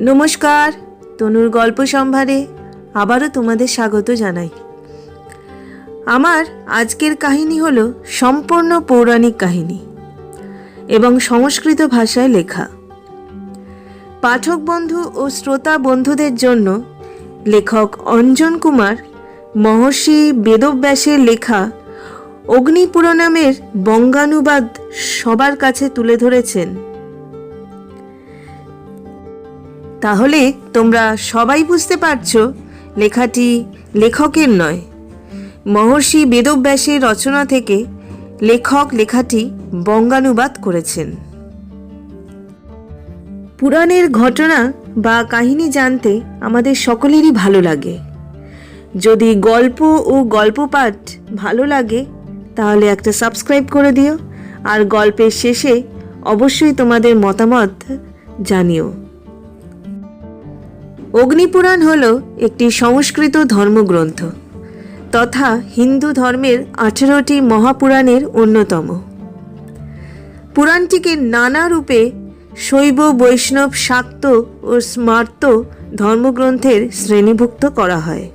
নমস্কার, তনুর গল্প সম্ভারে আবারও তোমাদের স্বাগত জানাই। আমার আজকের কাহিনী হলো সম্পূর্ণ পৌরাণিক কাহিনী এবং সংস্কৃত ভাষায় লেখা। পাঠক বন্ধু ও শ্রোতা বন্ধুদের জন্য লেখক অঞ্জন কুমার মহর্ষি বেদব্যাসের লেখা অগ্নিপুরাণের বঙ্গানুবাদ সবার কাছে তুলে ধরেছেন। তাহলে তোমরা সবাই বুঝতে পারছো লেখাটি লেখকের নয়, মহর্ষি বেদব্যাসের রচনা থেকে লেখক লেখাটি বঙ্গানুবাদ করেছেন। পুরাণের ঘটনা বা কাহিনী জানতে আমাদের সকলেরই ভালো লাগে। যদি গল্প ও গল্প পাঠ ভালো লাগে তাহলে একটা সাবস্ক্রাইব করে দিও, আর গল্পের শেষে অবশ্যই তোমাদের মতামত জানিও। অগ্নিপুরাণ হল একটি সংস্কৃত ধর্মগ্রন্থ তথা হিন্দু ধর্মের 18টি মহাপুরাণের অন্যতম। পুরাণটিকে নানা রূপে শৈব, বৈষ্ণব, শাক্ত ও স্মার্ত ধর্মগ্রন্থের শ্রেণীভুক্ত করা হয়।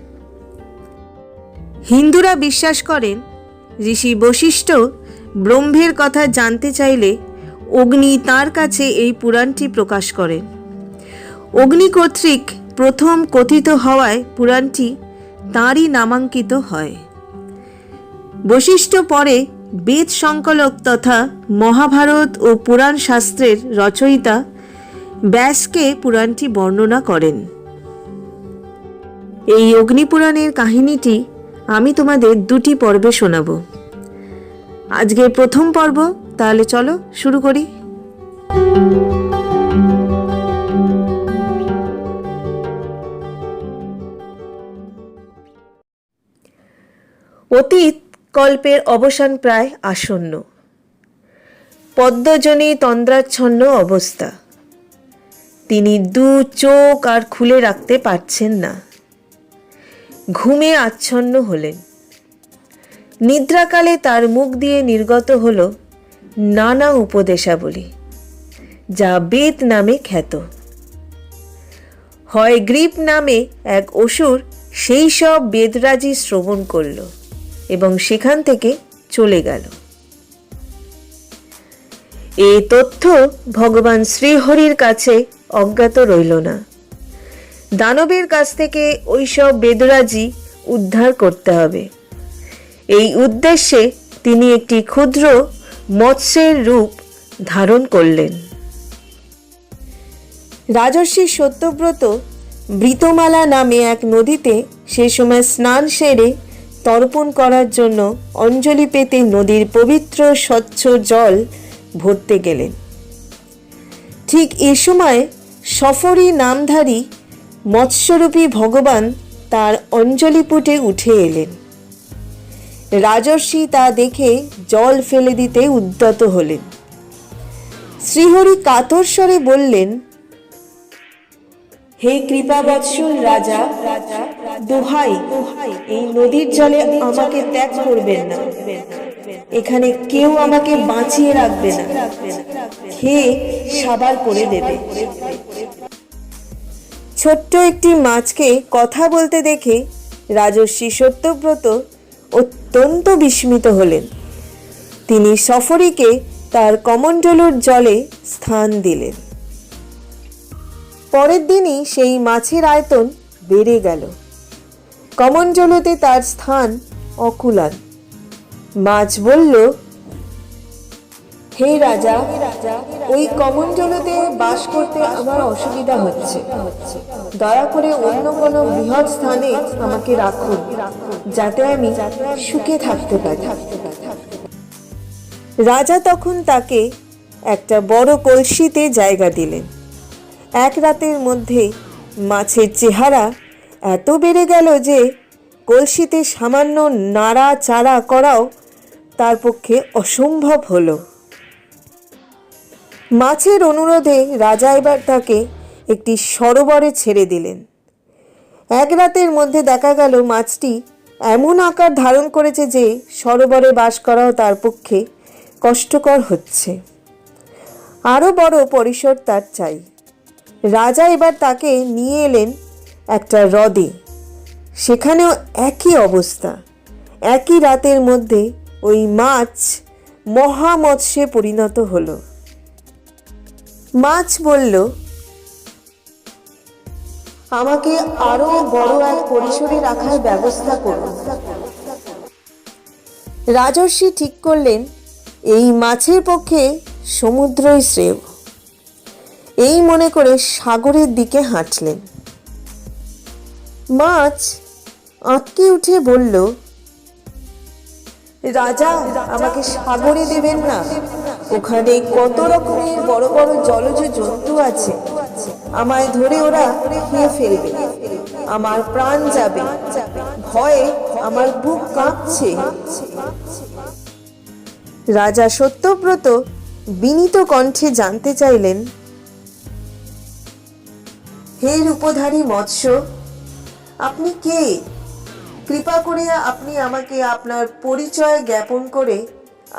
হিন্দুরা বিশ্বাস করেন ঋষি বশিষ্ঠ ব্রহ্মের কথা জানতে চাইলে অগ্নি তাঁর কাছে এই পুরাণটি প্রকাশ করেন। অগ্নি কর্তৃক প্রথম কথিত হওয়ায় পুরাণটি তাঁরই নামাঙ্কিত হয়। বশিষ্ঠ পরে বেদ সংকলক তথা মহাভারত ও পুরাণ শাস্ত্রের রচয়িতা ব্যাসকে পুরাণটি বর্ণনা করেন। এই অগ্নিপুরাণের কাহিনীটি আমি তোমাদের 2টি পর্বে শোনাব। আজকের প্রথম পর্ব, তাহলে চলো শুরু করি। অতীত কল্পের অবসান প্রায় আসন্ন। পদ্মজনী তন্দ্রাচ্ছন্ন অবস্থা। তিনি 2 চোখ আর খুলে রাখতে পারছেন না। ঘুমে আচ্ছন্ন হলেন। নিদ্রাকালে তার মুখ দিয়ে নির্গত হল নানা উপদেশাবলী, যা বেদ নামে খ্যাত। হয় গ্রীপ নামে এক অসুর সেই সব বেদরাজি শ্রবণ করল এবং সেখান থেকে চলে গেল। এ তথ্য ভগবান শ্রীহরির কাছে অজ্ঞাত রইল না। দানবের কাছ থেকে ওইসব বেদরাজি উদ্ধার করতে হবে। এই উদ্দেশ্যে তিনি একটি ক্ষুদ্র মৎস্যের রূপ ধারণ করলেন। রাজর্ষি সত্যব্রত বৃতমালা নামে এক নদীতে সে সময় স্নান সেরে তর্পণ করার জন্য অঞ্জলি পেতে নদীর পবিত্র স্বচ্ছ জল ভরতে গেলেন। ঠিক এ সময় সফরী নামধারী মৎস্যরূপী ভগবান তার অঞ্জলিপুটে উঠে এলেন। রাজর্ষি তা দেখে জল ফেলে দিতে উদ্যত হলেন। শ্রীহরি কাতর স্বরে বললেন, হে কৃপাবৎসল রাজা, দোহাই, এই নদীর জলে আমাকে ত্যাগ করবেন না। এখানে কেউ আমাকে বাঁচিয়ে রাখবে না, খেয়ে সাবার করে দেবে। ছোট্ট একটি মাছকে কথা বলতে দেখে রাজর্ষি সত্যব্রত অত্যন্ত বিস্মিত হলেন। তিনি সফরীকে তার কমণ্ডলুর জলে স্থান দিলেন। পরের দিনই সেই মাছের আয়তন বেড়ে গেল। কমণ্ডলুতে তার স্থান অকুলান। মাছ বলল, হে রাজা, ওই কমণ্ডলুতে বাস করতে আমার অসুবিধা হচ্ছে। দয়া করে অন্য কোনো বৃহৎ স্থানে আমাকে রাখুন, যাতে আমি সুখে থাকতে পারি। রাজা তখন তাকে একটা বড় কলসিতে জায়গা দিলেন। এক রাতের মধ্যে মাছের চেহারা এত বেড়ে গেল যে কলসিতে সামান্য নাড়াচাড়া করাও তার পক্ষে অসম্ভব হলো। মাছের অনুরোধে রাজা এবার তাকে একটি সরোবরে ছেড়ে দিলেন। এক রাতের মধ্যে দেখা গেল মাছটি এমন আকার ধারণ করেছে যে সরোবরে বাস করাও তার পক্ষে কষ্টকর হচ্ছে। আরও বড় পরিসর তার চাই। রাজা এবার তাকে নিয়ে এলেন একটা হ্রদে। সেখানেও একই অবস্থা। একই রাতের মধ্যে ওই মাছ মহামৎস্যে পরিণত হলো। মাছ বলল, আমাকে আরো বড় এক পরিসরে রাখার ব্যবস্থা করুন। রাজর্ষি ঠিক করলেন এই মাছের পক্ষে সমুদ্রই শ্রেয়। এই মনে করে সাগরের দিকে হাঁটলেন। মাছ আঁতকে উঠে বলল, রাজা, আমাকে সাগরে দেবেন না। ওখানে কত রকমের বড় বড় জলজ জন্তু আছে। আমায় ধরে ওরা খেয়ে ফেলবে। আমার প্রাণ যাবে। ভয়ে আমার বুক কাঁপছে। রাজা সত্যব্রত বিনীত কণ্ঠে জানতে চাইলেন, হে রূপধারী মৎস্য, আপনি কে? কৃপা করে আপনি আমাকে আপনার পরিচয় জ্ঞাপন করে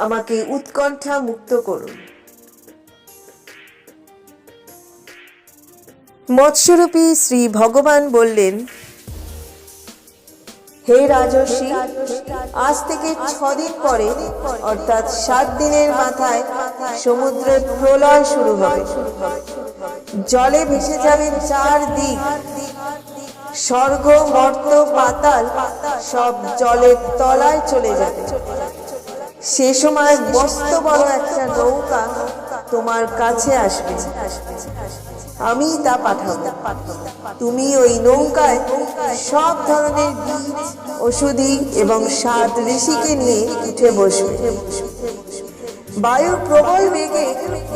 আমাকে উৎকণ্ঠা মুক্ত করুন। মৎস্যরূপী শ্রী ভগবান বললেন, হে রাজর্ষি, আজ থেকে 6 দিন পরে অর্থাৎ 7 দিনের মাথায় সমুদ্রের প্রলয় শুরু হবে। জলে ভেসে যাবে 4 দিক। স্বর্গ, মর্ত্য, পাতাল সব জলের তলায় চলে যাবে। সে সময় মস্ত বড় একটা নৌকা তোমার কাছে আসবে। আমি তা পাঠাবো। তুমি ওই নৌকায় সব ধরনের বীজ, ওষুধি এবং 7 ঋষিকে নিয়ে উঠে বসবে। বায়ু প্রবল বেগে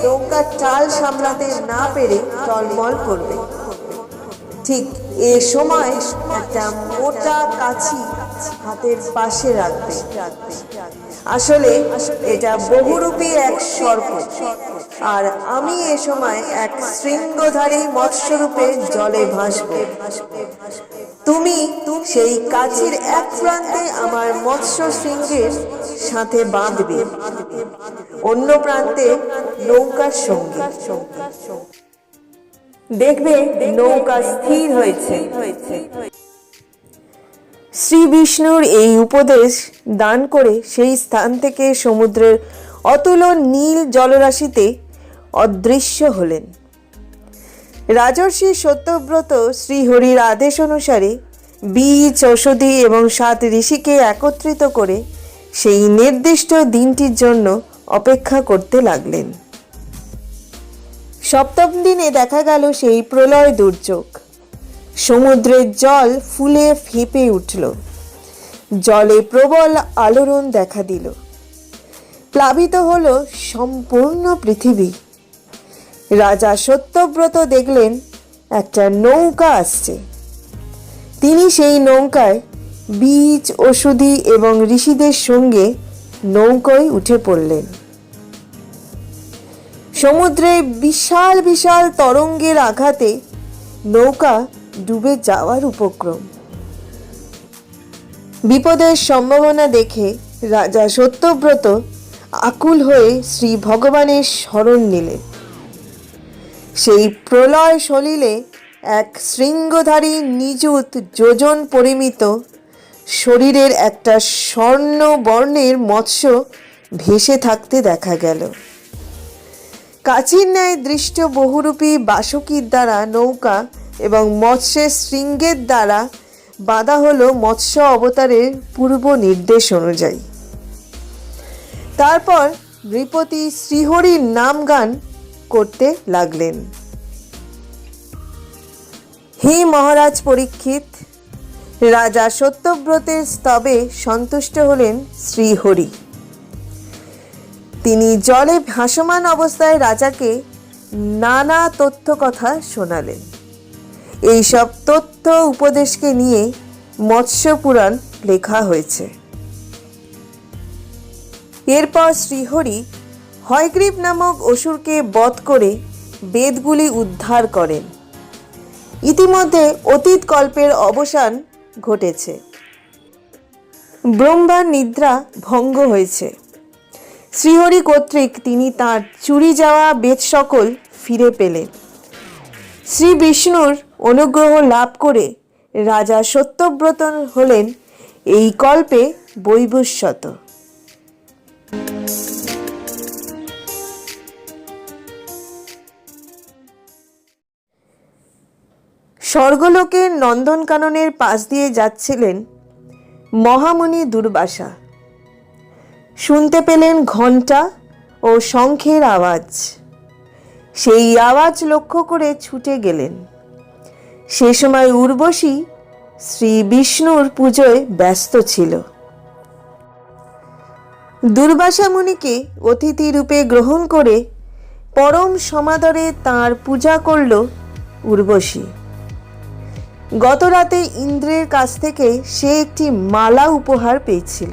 নৌকার টাল সামলাতে না পেরে টলমল করবে। ঠিক এ সময় একটা মোটা কাছি হাতের পাশে রাখবে। আসলে এটা বহুরূপী এক সর্প, আর আমি এ সময় এক শৃঙ্গধারী মৎস্যরূপে জলে ভাসব। তুমি সেই কাছির এক প্রান্তে আমার মৎস্য শৃঙ্গের সাথে বাঁধবে, অন্য প্রান্তে নৌকার সঙ্গে। দেখবে নৌকা স্থির হয়েছে। শ্রী বিষ্ণুর এই উপদেশ দান করে সেই স্থান থেকে সমুদ্রের অতুল নীল জলরাশিতে অদৃশ্য হলেন। রাজর্ষি সত্যব্রত শ্রীহরির আদেশ অনুসারে বীজ, ঔষধি এবং 7 ঋষিকে একত্রিত করে সেই নির্দিষ্ট দিনটির জন্য অপেক্ষা করতে লাগলেন। 7ম দিনে দেখা গেল সেই প্রলয় দুর্যোগ। সমুদ্রের জল ফুলে ফেঁপে উঠল। জলে প্রবল আলোড়ন দেখা দিল। প্লাবিত হল সম্পূর্ণ পৃথিবী। রাজা সত্যব্রত দেখলেন একটা নৌকা আসছে। তিনি সেই নৌকায় বীজ, ওষুধি এবং ঋষিদের সঙ্গে নৌকায় উঠে পড়লেন। সমুদ্রে বিশাল বিশাল তরঙ্গের আঘাতে নৌকা ডুবে যাওয়ার উপক্রম। বিপদের সম্ভাবনা দেখে রাজা সত্যব্রত আকুল হয়ে শ্রী ভগবানের শরণ নিলেন। সেই প্রলয় সলিলে এক শৃঙ্গধারী নিযুত যোজন পরিমিত শরীরের একটা স্বর্ণ বর্ণের মৎস্য ভেসে থাকতে দেখা গেল। কাচির ন্যায় দৃষ্ট বহুরূপী বাসকির দ্বারা নৌকা এবং মৎস্যের শৃঙ্গের দ্বারা বাঁধা হলো মৎস্য অবতারের পূর্ব নির্দেশ অনুযায়ী। তারপর নৃপতি শ্রীহরির নাম গান করতে লাগলেন। হে মহারাজ পরীক্ষিত, রাজা সত্যব্রতের স্তবে সন্তুষ্ট হলেন শ্রীহরি। তিনি জলে ভাসমান অবস্থায় রাজাকে নানা তথ্য কথা শোনালেন। এইসব তথ্য উপদেশকে নিয়ে মৎস্য পুরাণ লেখা হয়েছে। এরপর শ্রীহরি হয়গ্রীব নামক অসুরকে বধ করে বেদগুলি উদ্ধার করেন। ইতিমধ্যে অতীত কল্পের অবসান ঘটেছে। ব্রহ্মার নিদ্রা ভঙ্গ হয়েছে। শ্রীহরি কর্তৃক তিনি তাঁর চুরি যাওয়া বেদ সকল ফিরে পেলেন। শ্রী বিষ্ণুর অনুগ্রহ লাভ করে রাজা সত্যব্রত হলেন এই কল্পে বৈবস্বত। স্বর্গলোকের নন্দনকাননের পাশ দিয়ে যাচ্ছিলেন মহামুনি দুর্বাসা। শুনতে পেলেন ঘণ্টা ও শঙ্খের আওয়াজ। সেই আওয়াজ লক্ষ্য করে ছুটে গেলেন। সে সময় উর্বশী শ্রী বিষ্ণুর পুজোয় ব্যস্ত ছিল। দুর্বাসা মুনিকে অতিথি রূপে গ্রহণ করে পরম সমাদরে তাঁর পূজা করল উর্বশী। গত রাতে ইন্দ্রের কাছ থেকে সে একটি মালা উপহার পেয়েছিল।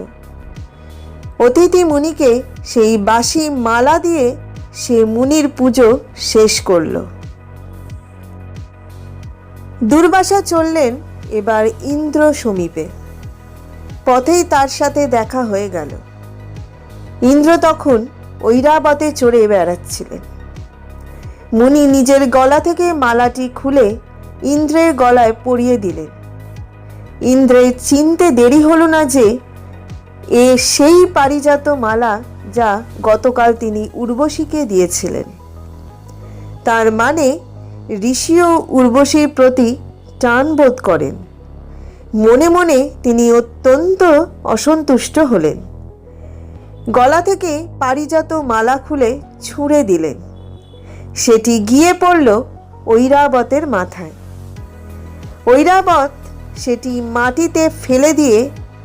অতিথি মুনিকে সেই বাসি মালা দিয়ে সে মুনির পুজো শেষ করল। দুর্বাসা চললেন এবার ইন্দ্র সমীপে। পথেই তার সাথে দেখা হয়ে গেল। ইন্দ্র তখন ঐরাবতে চড়ে বেড়াচ্ছিলেন। মুনি নিজের গলা থেকে মালাটি খুলে ইন্দ্রের গলায় পরিয়ে দিলেন। ইন্দ্রের চিনতে দেরি হলো না যে এ সেই পারিজাত মালা যা গতকাল তিনি উর্বশীকে দিয়েছিলেন। তার মানে ঋষিও উর্বশীর প্রতি টান বোধ করেন। মনে মনে তিনি অত্যন্ত অসন্তুষ্ট হলেন। গলা থেকে পারিজাত মালা খুলে ছুঁড়ে দিলেন। সেটি গিয়ে পড়ল ঐরাবতের মাথায়। ঐরাবত সেটি মাটিতে ফেলে দিয়ে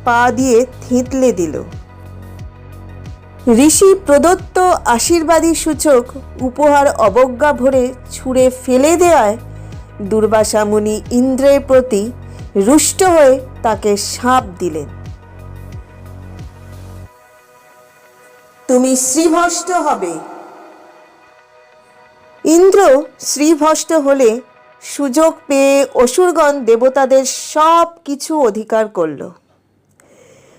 পা দিয়ে থেঁতলে দিল। ঋষি প্রদত্ত আশীর্বাদী সূচক উপহার অবজ্ঞা ভরে ছুঁড়ে ফেলে দেওয়ায় দুর্বাসা মুনি ইন্দ্রের প্রতি রুষ্ট হয়ে তাকে শাপ দিলেন, তুমি শ্রীভষ্ট হবে। ইন্দ্র শ্রীভষ্ট হলে সুযোগ পেয়ে অসুরগণ দেবতাদের সব কিছু অধিকার করল।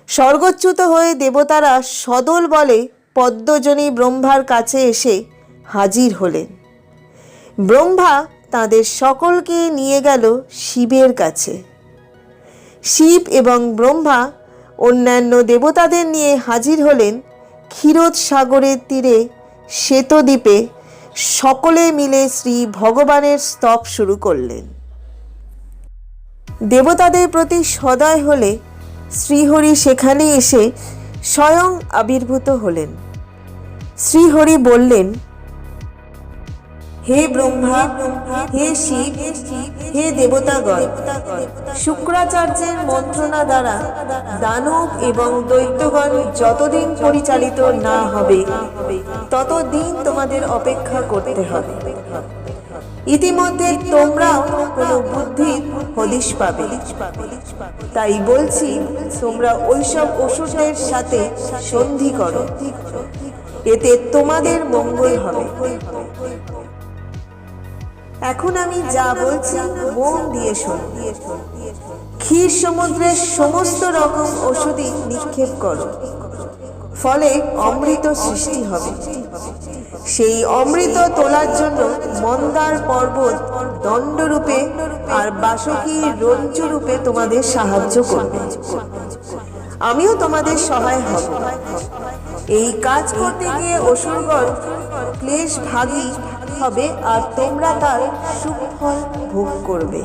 স্বর্গচ্যুত হয়ে দেবতারা সদল বলে পদ্মজনী ব্রহ্মার কাছে এসে হাজির হলেন। ব্রহ্মা তাদের সকলকে নিয়ে গেল শিবের কাছে। শিব এবং ব্রহ্মা অন্যান্য দেবতাদের নিয়ে হাজির হলেন ক্ষীরোদ সাগরের তীরে শ্বেতদ্বীপে। সকলে মিলে শ্রী ভগবানের স্তব শুরু করলেন। দেবতাদের প্রতি সদয় হলে শ্রীহরি সেখানে এসে স্বয়ং আবির্ভূত হলেন। শ্রীহরি বললেন, হে ব্রহ্মা, হে শিব, হে দেবতাগণ, শুক্রাচার্যের মন্ত্রণা দ্বারা দানব এবং দৈত্যগণ যতদিন পরিচালিত না হবে ততদিন তোমাদের অপেক্ষা করতে হবে। ইতিমধ্যে তোমরাও কোনো বুদ্ধির হদিশ পাবে। তাই বলছি, তোমরা ওইসব অসুরদের সাথে সন্ধি করো, এতে তোমাদের মঙ্গল হবে। এখন আমি যা বলছি মন দিয়ে শোনো। ক্ষীর সমুদ্রের সমস্ত রকম ওষুধই নিক্ষেপ করো, ফলে অমৃত সৃষ্টি হবে। সেই অমৃত তোলার জন্য মন্দার পর্বত দণ্ডরূপে আর বাসুকী রঞ্জু রূপে তোমাদের সাহায্য করবে। আমিও তোমাদের সহায় হব। এই কাজ করতে গিয়ে অসুরগণ ক্লেশ ভাগী হবে আর তোমরা তার সুফল ভোগ করবে।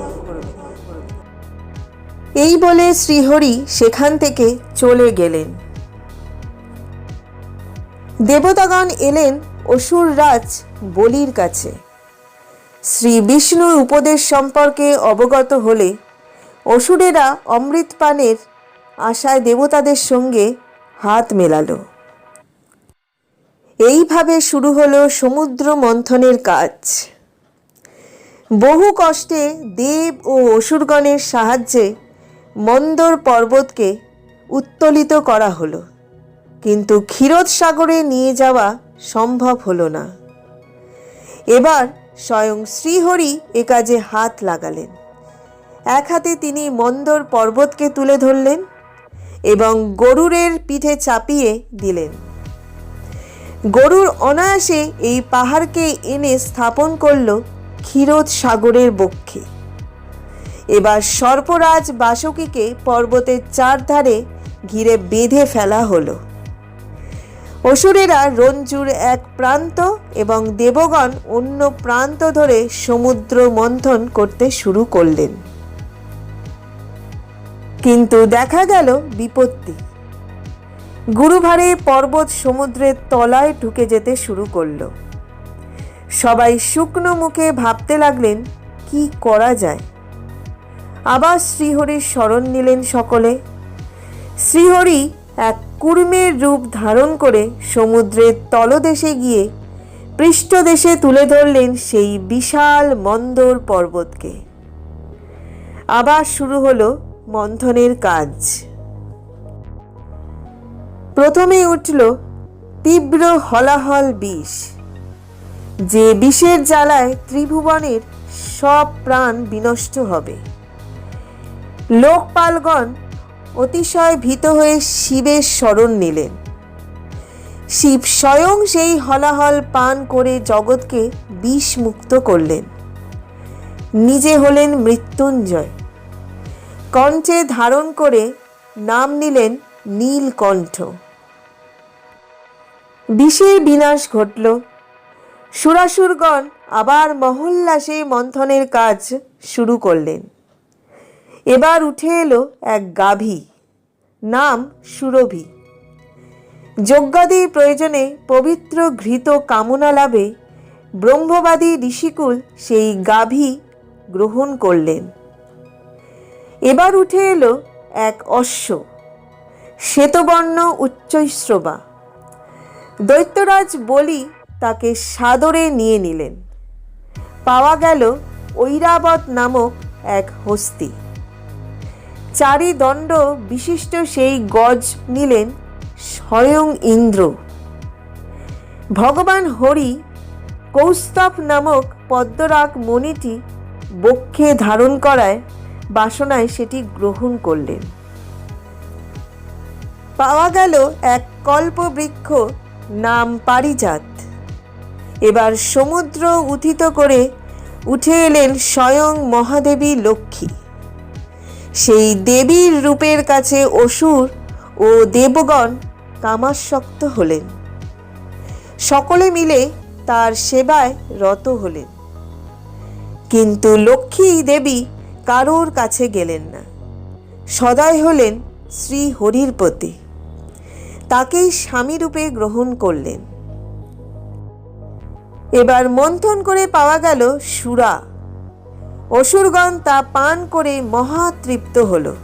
এই বলে শ্রীহরি সেখান থেকে চলে গেলেন। দেবতাগণ এলেন অসুররাজ বলির কাছে। শ্রী বিষ্ণুর উপদেশ সম্পর্কে অবগত হলে অসুরেরা অমৃত পানের আশায় দেবতাদের সঙ্গে হাত মেলালো। এইভাবে শুরু হলো সমুদ্র মন্থনের কাজ। বহু কষ্টে দেব ও অসুরগণের সাহায্যে মন্দর পর্বতকে উত্তোলিত করা হলো, কিন্তু ক্ষীরোদ সাগরে নিয়ে যাওয়া সম্ভব হলো না। এবার স্বয়ং শ্রীহরি এ কাজে হাত লাগালেন। এক হাতে তিনি মন্দর পর্বতকে তুলে ধরলেন এবং গরুরের পিঠে চাপিয়ে দিলেন। গরুর অনায়াসে এই পাহাড়কে এনে স্থাপন করল ক্ষীরোদ সাগরের বক্ষে। এবার সর্পরাজ বাসুকীকে পর্বতের চারধারে ঘিরে বেঁধে ফেলা হলো। অসুরেরা রঞ্জুর এক প্রান্ত এবং দেবগণ অন্য প্রান্ত ধরে সমুদ্র মন্থন করতে শুরু করলেন। কিন্তু দেখা গেল বিপত্তি। গুরুভারে পর্বত সমুদ্রের তলায় ঢুকে যেতে শুরু করল। সবাই শুকনো মুখে ভাবতে লাগলেন কি করা যায়। আবার শ্রীহরির শরণ নিলেন সকলে। শ্রীহরি এক কুর্মের রূপ ধারণ করে সমুদ্রের তলদেশে গিয়ে পৃষ্ঠদেশে তুলে ধরলেন সেই বিশাল মন্দর পর্বতকে। আবার শুরু হলো মন্থনের কাজ। প্রথমে উঠল তীব্র হলাহল বিষ, যে বিষের জ্বালায় ত্রিভুবনের সব প্রাণ বিনষ্ট হবে। লোকপালগণ অতিশয় ভীত হয়ে শিবের শরণ নিলেন। শিব স্বয়ং সেই হলাহল পান করে জগৎকে বিষ মুক্ত করলেন। নিজে হলেন মৃত্যুঞ্জয়। কণ্ঠে ধারণ করে নাম নিলেন নীলকণ্ঠ। বিষের বিনাশ ঘটল। সুরাসুরগণ আবার মহোল্লাসে মন্থনের কাজ শুরু করলেন। এবার উঠে এলো এক গাভী, নাম সুরভি। যজ্ঞাদির প্রয়োজনে পবিত্র ঘৃত কামনা লাভে ব্রহ্মবাদী ঋষিকুল সেই গাভী গ্রহণ করলেন। এবার উঠে এলো এক অশ্ব, শ্বেতবর্ণ উচ্চৈঃশ্রবা। দৈত্যরাজ বলি তাকে সাদরে নিয়ে নিলেন। পাওয়া গেল ঐরাবত নামক এক হস্তি। চারিদণ্ড বিশিষ্ট সেই গজ নিলেন স্বয়ং ইন্দ্র। ভগবান হরি কৌস্তভ নামক পদ্মরাগ মণিটি বক্ষে ধারণ করায় বাসনায় সেটি গ্রহণ করলেন। পাওয়া গেল এক কল্পবৃক্ষ, নাম পারিজাত। এবার সমুদ্র উথিত করে উঠে এলেন স্বয়ং মহাদেবী লক্ষ্মী। সেই দেবীর রূপের কাছে অসুর ও দেবগণ কামাসক্ত হলেন। সকলে মিলে তার সেবায় রত হলেন। কিন্তু লক্ষ্মী দেবী কারোর কাছে গেলেন না, সদয় হলেন শ্রী হরির প্রতি। তাকেই স্বামী রূপে গ্রহণ করলেন। এবার মন্থন করে পাওয়া গেল সুরা। অসুরগণ তা পান করে মহা তৃপ্ত হল।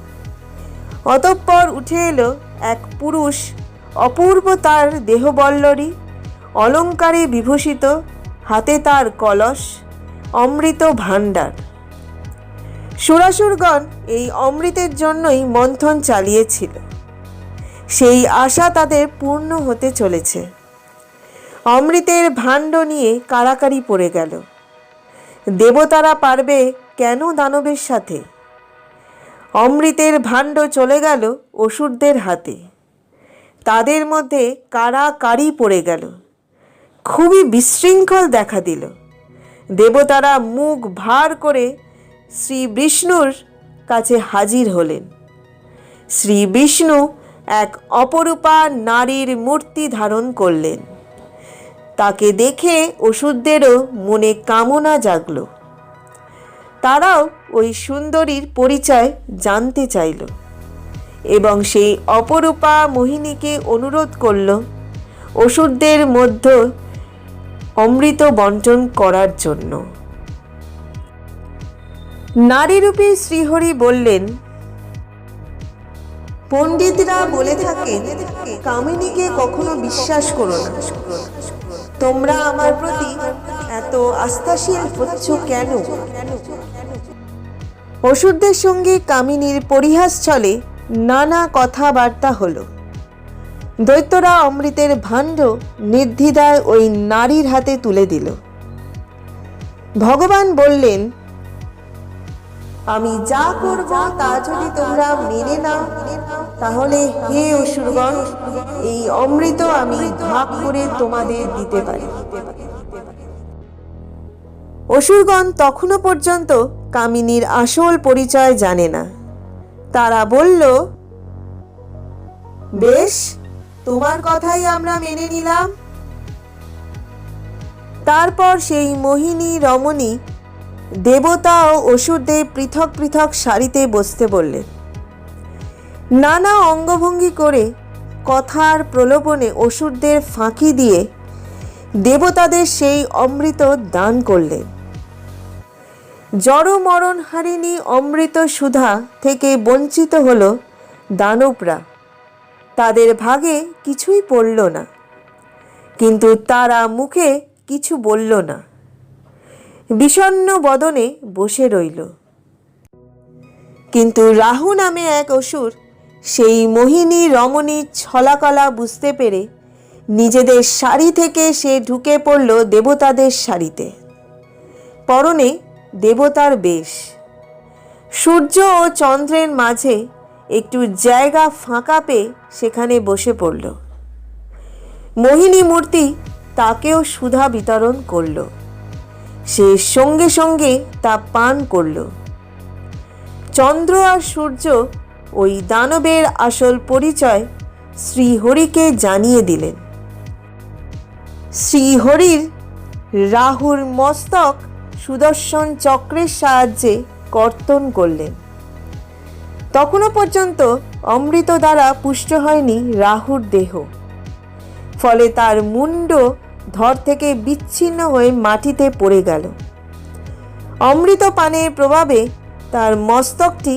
অতঃপর উঠে এলো এক পুরুষ, অপূর্ব তার দেহবল্লরী, অলঙ্কারে বিভূষিত, হাতে তার কলস, অমৃত ভাণ্ডার। সুরাসুরগণ এই অমৃতের জন্যই মন্থন চালিয়েছিল। সেই আশা তাদের পূর্ণ হতে চলেছে। অমৃতের ভাণ্ড নিয়ে কাড়াকাড়ি পড়ে গেল। দেবতারা পারবে কেন দানবের সাথে? অমৃতের ভাণ্ড চলে গেল অসুরদের হাতে। তাদের মধ্যে কাড়াকাড়ি পড়ে গেল। খুবই বিশৃঙ্খল দেখা দিল। দেবতারা মুখ ভার করে শ্রী বিষ্ণুর কাছে হাজির হলেন। শ্রী বিষ্ণু এক অপরূপা নারীর মূর্তি ধারণ করলেন। তাকে দেখে অসুরদেরও মনে কামনা জাগল। তারাও ওই সুন্দরীর পরিচয় জানতে চাইল এবং সেই অপরূপা মোহিনীকে অনুরোধ করল অসুরদের মধ্যে অমৃত বন্টন করার জন্য। নারীরূপী শ্রীহরি বললেন, পণ্ডিতরা বলে থাকেন কামিনীকে কখনো বিশ্বাস করো না। তোমরা আমার প্রতি এত আস্থাশীল হচ্ছ কেন? অসুরদের সঙ্গে কামিনীর পরিহাস ছলে নানা কথাবার্তা হলো। দৈত্যরা অমৃতের ভাণ্ড নির্দ্বিধায় ওই নারীর হাতে তুলে দিল। ভগবান বললেন, আমি যা করব তা যদি তোমরা মেনে নাও, তাহলে হে অসুরগণ, এই অমৃত আমি ভাগ করে তোমাদের দিতে পারি। অসুরগণ তখনও পর্যন্ত কামিনীর আসল পরিচয় জানে না। তারা বলল, বেশ, তোমার কথাই আমরা মেনে নিলাম। তারপর সেই মোহিনী রমণী দেবতা ও অসুরদের পৃথক পৃথক সারিতে বসতে বললেন। নানা অঙ্গভঙ্গি করে কথার প্রলোভনে অসুরদের ফাঁকি দিয়ে দেবতাদের সেই অমৃত দান করলেন। জড় মরণহারিণী অমৃত সুধা থেকে বঞ্চিত হল দানবরা। তাদের ভাগে কিছুই পড়ল না, কিন্তু তারা মুখে কিছু বলল না, বিষণ্ণ বদনে বসে রইল। কিন্তু রাহু নামে এক অসুর সেই মোহিনী রমণীর ছলাকলা বুঝতে পেরে নিজেদের সারি থেকে সে ঢুকে পড়ল দেবতাদের সারিতে। পরনে দেবতার বেশ, সূর্য ও চন্দ্রের মাঝে একটু জায়গা ফাঁকা পেয়ে সেখানে বসে পড়ল। মোহিনী মূর্তি তাকেও সুধা বিতরণ করল। সে সঙ্গে সঙ্গে তা পান করল। চন্দ্র আর সূর্য ওই দানবের আসল পরিচয় শ্রীহরিকে জানিয়ে দিলেন। শ্রীহরির রাহুর মস্তক সুদর্শন চক্রের সাহায্যে কর্তন করলেন। তখনও পর্যন্ত অমৃত দ্বারা পুষ্ট হয়নি রাহুর দেহ, ফলে তার মুন্ড ধর থেকে বিচ্ছিন্ন হয়ে মাটিতে পড়ে গেল। অমৃত পানের প্রভাবে তার মস্তকটি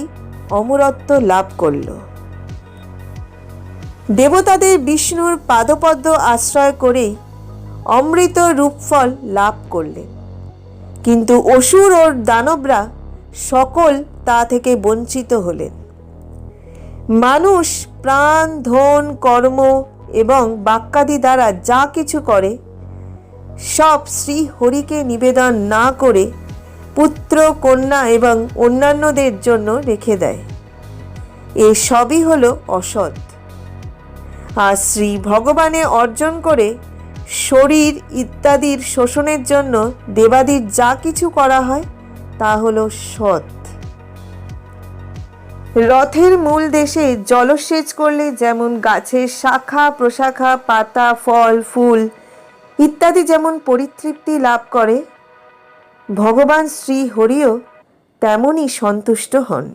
অমরত্ব লাভ করল। দেবতাদের বিষ্ণুর পাদপদ্ম আশ্রয় করেই অমৃত রূপফল লাভ করলেন, কিন্তু অসুর ও দানবরা সকল তা থেকে বঞ্চিত হলেন। মানুষ প্রাণ, ধন, কর্ম এবং বাক্যাদি দ্বারা যা কিছু করে সব শ্রী হরিকে নিবেদন না করে পুত্র, কন্যা এবং অন্যান্যদের জন্য রেখে দেয়। এ সবই হলো অসৎ। আর শ্রী ভগবানে অর্জন করে শরীর ইত্যাদির শোষণের জন্য দেবাদির যা কিছু করা হয় তা হলো সৎ। রথের মূল দেশে জলসেচ করলে যেমন গাছের শাখা প্রশাখা, পাতা, ফল, ফুল ইত্যাদি যেমন পরিতৃপ্তি লাভ করে, ভগবান শ্রী হরিও তেমনই সন্তুষ্ট হন।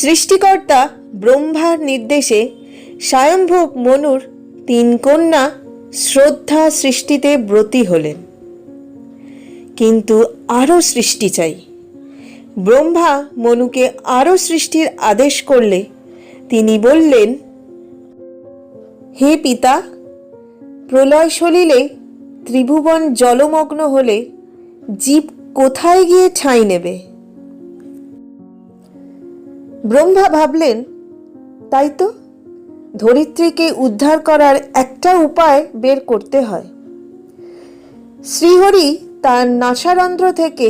সৃষ্টিকর্তা ব্রহ্মার নির্দেশে স্বয়ম্ভূ মনুর 3 কন্যা শ্রদ্ধা সৃষ্টিতে ব্রতী হলেন। কিন্তু আরও সৃষ্টি চাই। ব্রহ্মা মনুকে আরও সৃষ্টির আদেশ করলে তিনি বললেন, হে পিতা, প্রলয় সলিলে ত্রিভুবন জলমগ্ন হলে জীব কোথায় গিয়ে ঠাঁই নেবে? ব্রহ্মা ভাবলেন, তাই তো, ধরিত্রীকে উদ্ধার করার একটা উপায় বের করতে হয়। শ্রীহরি তার নাসারন্ধ্র থেকে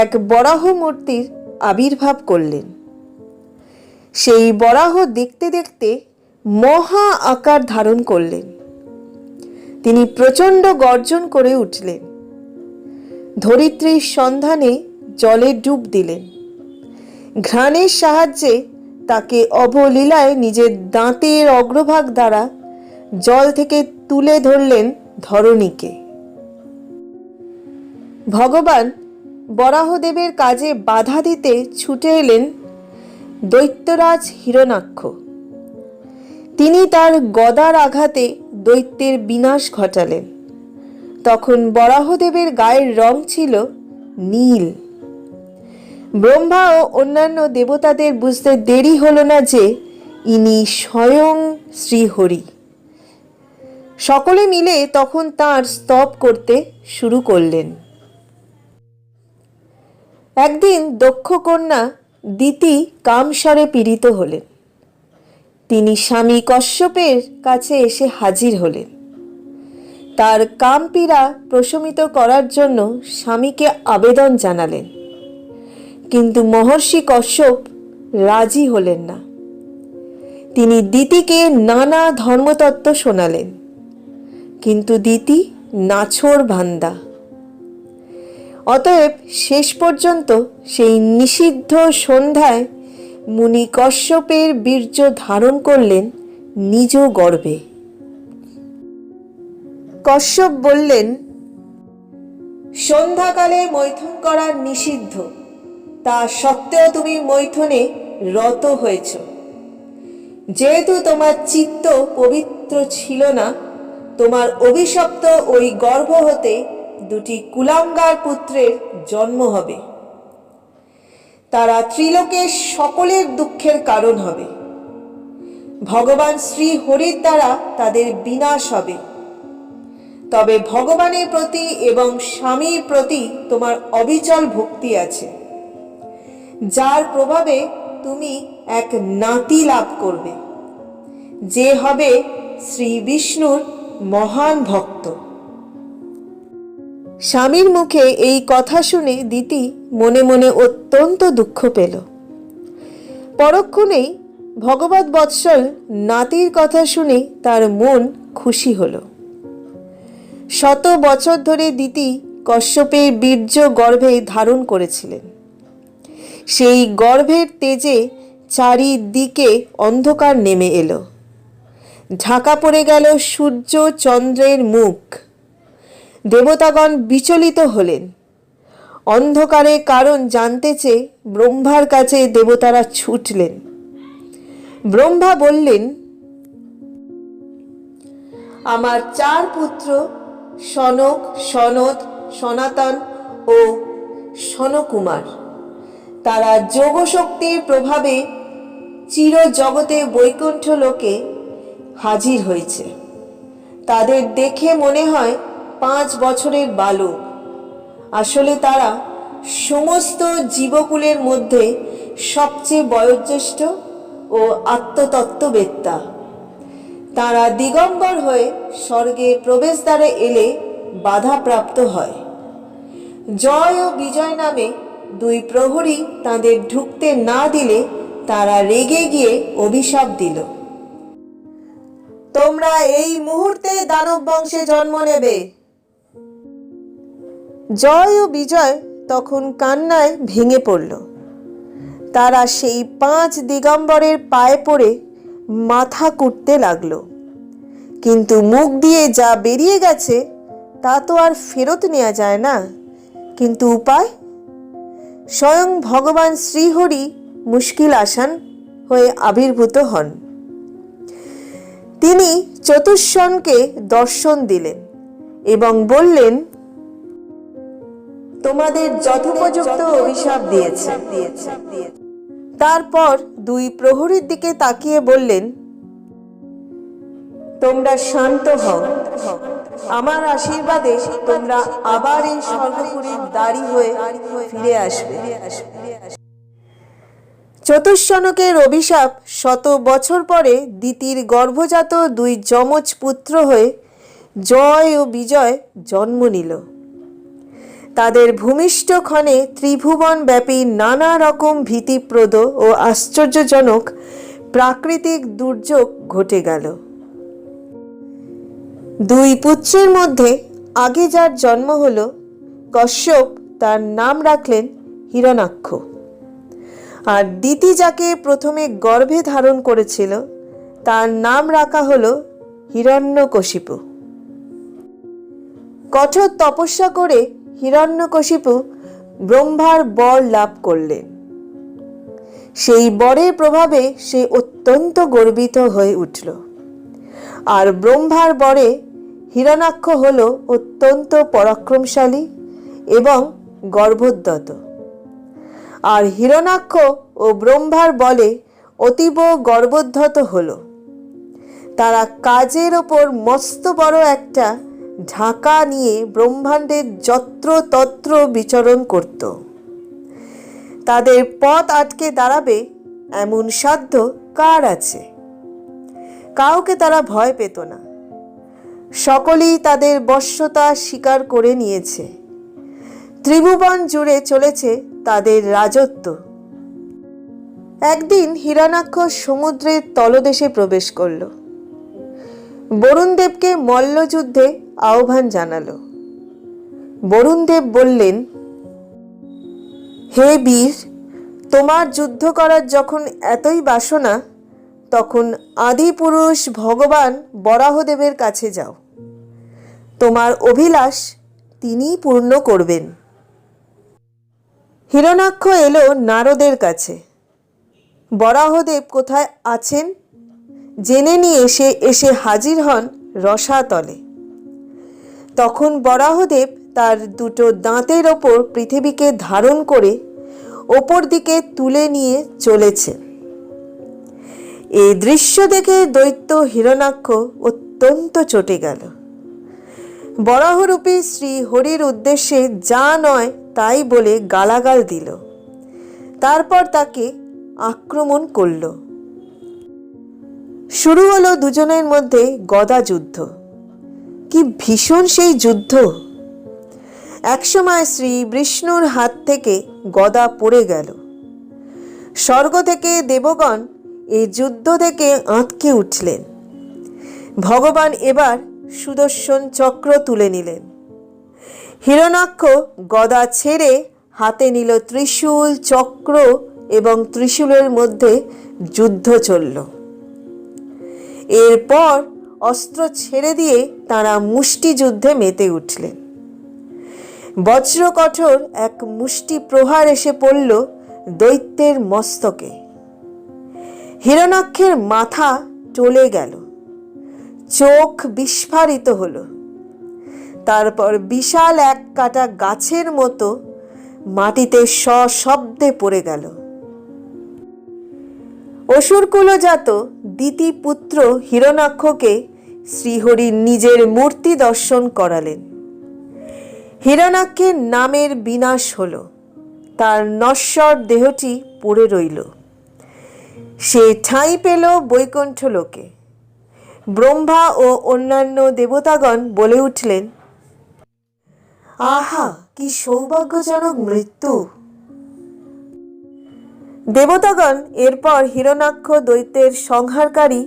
এক বরাহ মূর্তির আবির্ভাব করলেন। সেই বরাহ দেখতে দেখতে মহা আকার ধারণ করলেন। তিনি প্রচণ্ড গর্জন করে উঠলেন। ধরিত্রীর সন্ধানে জলে ডুব দিলেন। ঘ্রাণের সাহায্যে তাকে অবলীলায় নিজের দাঁতের অগ্রভাগ দ্বারা জল থেকে তুলে ধরলেন ধরণীকে। ভগবান বরাহদেবের কাজে বাধা দিতে ছুটে এলেন দৈত্যরাজ হিরণ্যাক্ষ। তিনি তার গদার আঘাতে দৈত্যের বিনাশ ঘটালেন। তখন বরাহদেবের গায়ের রং ছিল নীল। ব্রহ্মা ও অন্যান্য দেবতাদের বুঝতে দেরি হলো না যে ইনি স্বয়ং শ্রীহরি। সকলে মিলে তখন তাঁর স্তব করতে শুরু করলেন। একদিন দক্ষ কন্যা দিতি কামস্বরে পীড়িত হলেন। তিনি স্বামী কশ্যপের কাছে এসে হাজির হলেন। তার কামপীড়া প্রশমিত করার জন্য স্বামীকে আবেদন জানালেন, কিন্তু মহর্ষি কশ্যপ রাজি হলেন না। তিনি দিতিকে নানা ধর্মতত্ত্ব শোনালেন, কিন্তু দিতি নাছোড় ভান্দা। অতএব শেষ পর্যন্ত সেই নিষিদ্ধ সন্ধ্যায় মুনি কশ্যপের বীর্য ধারণ করলেন নিজ গর্ভে। কশ্যপ বললেন, সন্ধ্যাকালে মৈথুন করা নিষিদ্ধ, তা সত্ত্বেও তুমি মৈথুনে রত হয়েছ। যেহেতু তোমার চিত্ত পবিত্র ছিল না, তোমার অভিশপ্ত ওই গর্ভ হতে দুটি কুলাঙ্গার পুত্রের জন্ম হবে। তারা ত্রিলোকের সকলের দুঃখের কারণ হবে। ভগবান শ্রী হরির দ্বারা তাদের বিনাশ হবে। তবে ভগবানের প্রতি এবং স্বামীর প্রতি তোমার অবিচল ভক্তি আছে, যার প্রভাবে তুমি এক নাতি লাভ করবে, যে হবে শ্রী বিষ্ণুর মহান ভক্ত। স্বামীর মুখে এই কথা শুনে দিতি মনে মনে অত্যন্ত দুঃখ পেল। পরক্ষণেই ভগবৎ বৎসল নাতির কথা শুনে তার মন খুশি হল। শত বছর ধরে দিতি কশ্যপের বীর্য গর্ভে ধারণ করেছিলেন। সেই গর্ভের তেজে চারিদিকে অন্ধকার নেমে এলো। ঢাকা পড়ে গেল সূর্য চন্দ্রের মুখ। দেবতাগণ বিচলিত হলেন। অন্ধকারের কারণ জানতে চেয়ে ব্রহ্মার কাছে দেবতারা ছুটলেন। ব্রহ্মা বললেন, আমার 4 পুত্র সনক, সনদ, সনাতন ও সনকুমার, তারা যোগশক্তির প্রভাবে চির জগতে বৈকুণ্ঠ লোকে হাজির হয়েছে। তাদের দেখে মনে হয় 5 বছরের বালক। আসলে তারা সমস্ত জীবকুলের মধ্যে সবচেয়ে বয়োজ্যেষ্ঠ ও আত্মতত্ত্ববেত্তা। তারা দিগম্বর হয়ে স্বর্গের প্রবেশদ্বারে এলে বাধাপ্রাপ্ত হয়। জয় ও বিজয় নামে 2 প্রহরী তাদের ঢুকতে না দিলে তারা রেগে গিয়ে অভিশাপ দিল, তোমরা এই মুহূর্তে দানব বংশে জন্ম নেবে। জয় ও বিজয় তখন কান্নায় ভেঙে পড়ল। তারা সেই 5 দিগম্বরের পায়ে পড়ে মাথা কুটতে লাগলো। কিন্তু মুখ দিয়ে যা বেরিয়ে গেছে তা তো আর ফেরত নেওয়া যায় না। কিন্তু উপায়? স্বয়ং ভগবান শ্রীহরি মুশকিল আসান হয়ে আবির্ভূত হন। তিনি চতুষ্ষণকে দর্শন দিলেন এবং বললেন, তোমাদের যথোপযুক্ত অভিশাপ দিয়েছে। তারপর 2 প্রহরীর দিকে তাকিয়ে বললেন, তোমরা শান্ত হও। আমার আশীর্বাদে তোমরা আবার এই স্বর্গপুরীর দাঁড়ি হয়ে ফিরে আসবে। চতুষ্ষণকের অভিশাপ 100 বছর পরে দিতির গর্ভজাত 2 যমজ পুত্র হয়ে জয় ও বিজয় জন্ম নিল। তাদের ভূমিষ্ঠ ক্ষণে ত্রিভুবন ব্যাপী নানা রকম ভীতিপ্রদ ও আশ্চর্যজনক প্রাকৃতিক দুর্যোগ ঘটে গেল। 2 পুত্রের মধ্যে আগে যার জন্ম হল, কশ্যপ তার নাম রাখলেন হিরণাক্ষ। আর দিতি যাকে প্রথমে গর্ভে ধারণ করেছিল তার নাম রাখা হল হিরণ্যকশিপু। কঠোর তপস্যা করে হিরণ্যকশিপু ব্রহ্মার বর লাভ করলেন। সেই বরের প্রভাবে সে অত্যন্ত গর্বিত হয়ে উঠল। আর ব্রহ্মার বরে হিরণাক্ষ হল অত্যন্ত পরাক্রমশালী এবং গর্ভোদ্যত। আর হিরণাক্ষ ও ব্রহ্মার বলে অতীব গর্ভোদ্ধত হল। তারা কাজের ওপর মস্ত বড় একটা ঢাকা নিয়ে ব্রহ্মাণ্ডের যত্র তত্র বিচরণ করত। তাদের পথ আটকে দাঁড়াবে এমন সাধ্য কার আছে? কাউকে তারা ভয় পেত না। সকলেই তাদের বশ্যতা স্বীকার করে নিয়েছে। ত্রিভুবন জুড়ে চলেছে তাদের রাজত্ব। একদিন হিরণাক্ষ সমুদ্রের তলদেশে প্রবেশ করল। বরুণদেবকে মল্লযুদ্ধে আহ্বান জানালো। বরুণদেব বললেন, হে বীর, তোমার যুদ্ধ করার যখন এতই বাসনা, তখন আদিপুরুষ ভগবান বরাহদেবের কাছে যাও। তোমার অভিলাষ তিনিই পূর্ণ করবেন। হিরণাক্ষ এলো নারদের কাছে। বরাহদেব কোথায় আছেন জেনে নিয়ে সে এসে হাজির হন রসাতলে। তখন বরাহদেব তার দুটো দাঁতের ওপর পৃথিবীকে ধারণ করে ওপর দিকে তুলে নিয়ে চলেছে। এই দৃশ্য দেখে দৈত্য হিরণাক্ষ অত্যন্ত চটে গেল। বরাহরূপী শ্রী হরির উদ্দেশ্যে যা নয় তাই বলে গালাগাল দিল। তারপর তাকে আক্রমণ করল। শুরু হলো দুজনের মধ্যে গদা যুদ্ধ। কি ভীষণ সেই যুদ্ধ! একসময় শ্রী বিষ্ণুর হাত থেকে গদা পড়ে গেল। স্বর্গ থেকে দেবগণ এই যুদ্ধ থেকে আঁতকে উঠলেন। ভগবান এবার সুদর্শন চক্র তুলে নিলেন। হিরণাক্ষ গদা ছেড়ে হাতে নিল ত্রিশূল, চক্র এবং ত্রিশূলের মধ্যে যুদ্ধ চলল। এরপর অস্ত্র ছেড়ে দিয়ে তারা মুষ্টিযুদ্ধে মেতে উঠলেন। বজ্রকঠোর এক মুষ্টি প্রহার এসে পড়ল দৈত্যের মস্তকে। হিরণাক্ষের মাথা চলে গেল, চোখ বিস্ফারিত হলো। তারপর বিশাল এক কাটা গাছের মতো মাটিতে সশব্দে পড়ে গেল। অসুরকুলজাত দিতিপুত্র হিরণাক্ষকে শ্রীহরি নিজের মূর্তি দর্শন করালেন। হিরণাক্ষের নামের বিনাশ হল, তার নশ্বর দেহটি পড়ে রইল। সে ঠাঁই পেল বৈকুণ্ঠ লোকে। ব্রহ্মা ও অন্যান্য দেবতাগণ বলে উঠলেন, আহা, কি সৌভাগ্যজনক মৃত্যু! দেবতাগণ এরপর হিরণাক্ষ দৈত্যের সংহারকারী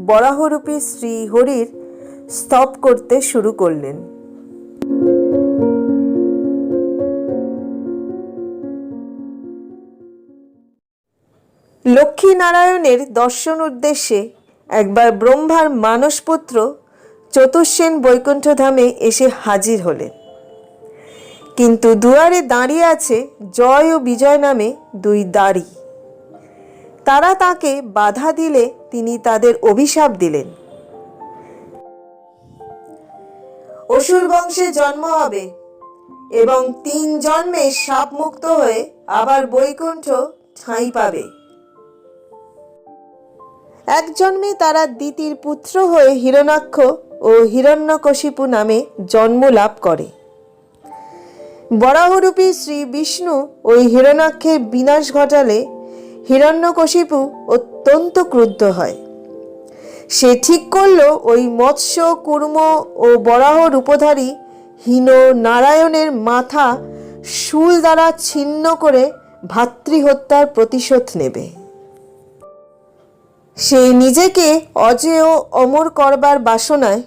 বরাহরূপী শ্রী হরির স্তব করতে শুরু করলেন। লক্ষ্মীনারায়ণের দর্শন উদ্দেশ্যে একবার ব্রহ্মার মানসপুত্র চতুর্সেন বৈকুণ্ঠধামে এসে হাজির হলেন। কিন্তু দুয়ারে দাঁড়িয়ে আছে জয় ও বিজয় নামে দুই দাড়ি। তারা তাকে বাধা দিলে তিনি তাদের অভিশাপ দিলেন। অসুর বংশে জন্ম হবে এবং 3 জন্মে শাপ মুক্ত হয়ে আবার বৈকুণ্ঠ ঠাঁই পাবে। এক জন্মে তারা দিতির পুত্র হয়ে হিরণাক্ষ ও হিরণ্যকশিপু নামে জন্ম লাভ করে। বরাহরূপী শ্রী বিষ্ণু ওই হিরণাক্ষের বিনাশ ঘটালে হিরণ্যকশিপু অত্যন্ত ক্রুদ্ধ হয়। সে ঠিক করল ওই মৎস্য, কুর্ম ও বরাহ রূপধারী হীন নারায়ণের মাথা শূল দ্বারা ছিন্ন করে ভাতৃহত্যার প্রতিশোধ নেবে। সে নিজেকে অজেয় অমর করবার বাসনায়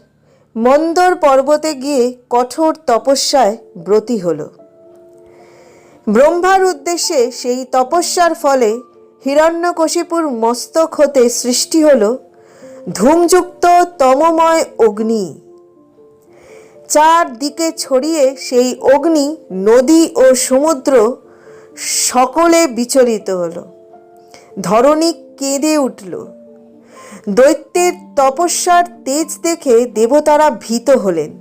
মন্দর পর্বতে গিয়ে কঠোর তপস্যায় ব্রতী হল। ব্রহ্মার উদ্দেশ্যে সেই তপস্যার ফলে হিরণ্যকশিপুর মস্তক হতে সৃষ্টি হল ধূমযুক্ত তমময় অগ্নি। চারদিকে ছড়িয়ে সেই অগ্নি নদী ও সমুদ্র সকলে বিচলিত হল। ধরণী কেঁদে উঠল। দৈত্যের তপস্যার তেজ দেখে দেবতারা ভীত হলেন।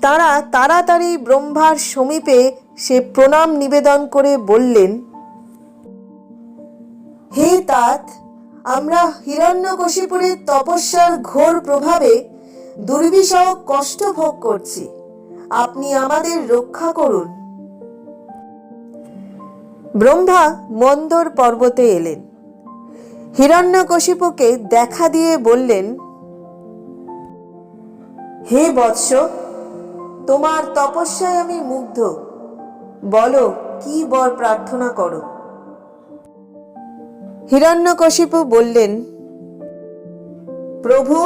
তারা তাড়াতাড়ি ব্রহ্মার সমীপে সে প্রণাম নিবেদন করে বললেন, হে তাত, আমরা হিরণ্যকশিপুরের তপস্যার ঘোর প্রভাবে দুর্বিষহ কষ্ট ভোগ করছি। আপনি আমাদের রক্ষা করুন। ব্রহ্মা মন্দর পর্বতে এলেন। হিরণ্যকশিপুকে দেখা দিয়ে বললেন, হে বৎস, তোমার তপস্যায় আমি মুগ্ধ। বলো, কি বর প্রার্থনা করো। হিরণ্যকশিপু বললেন, প্রভু,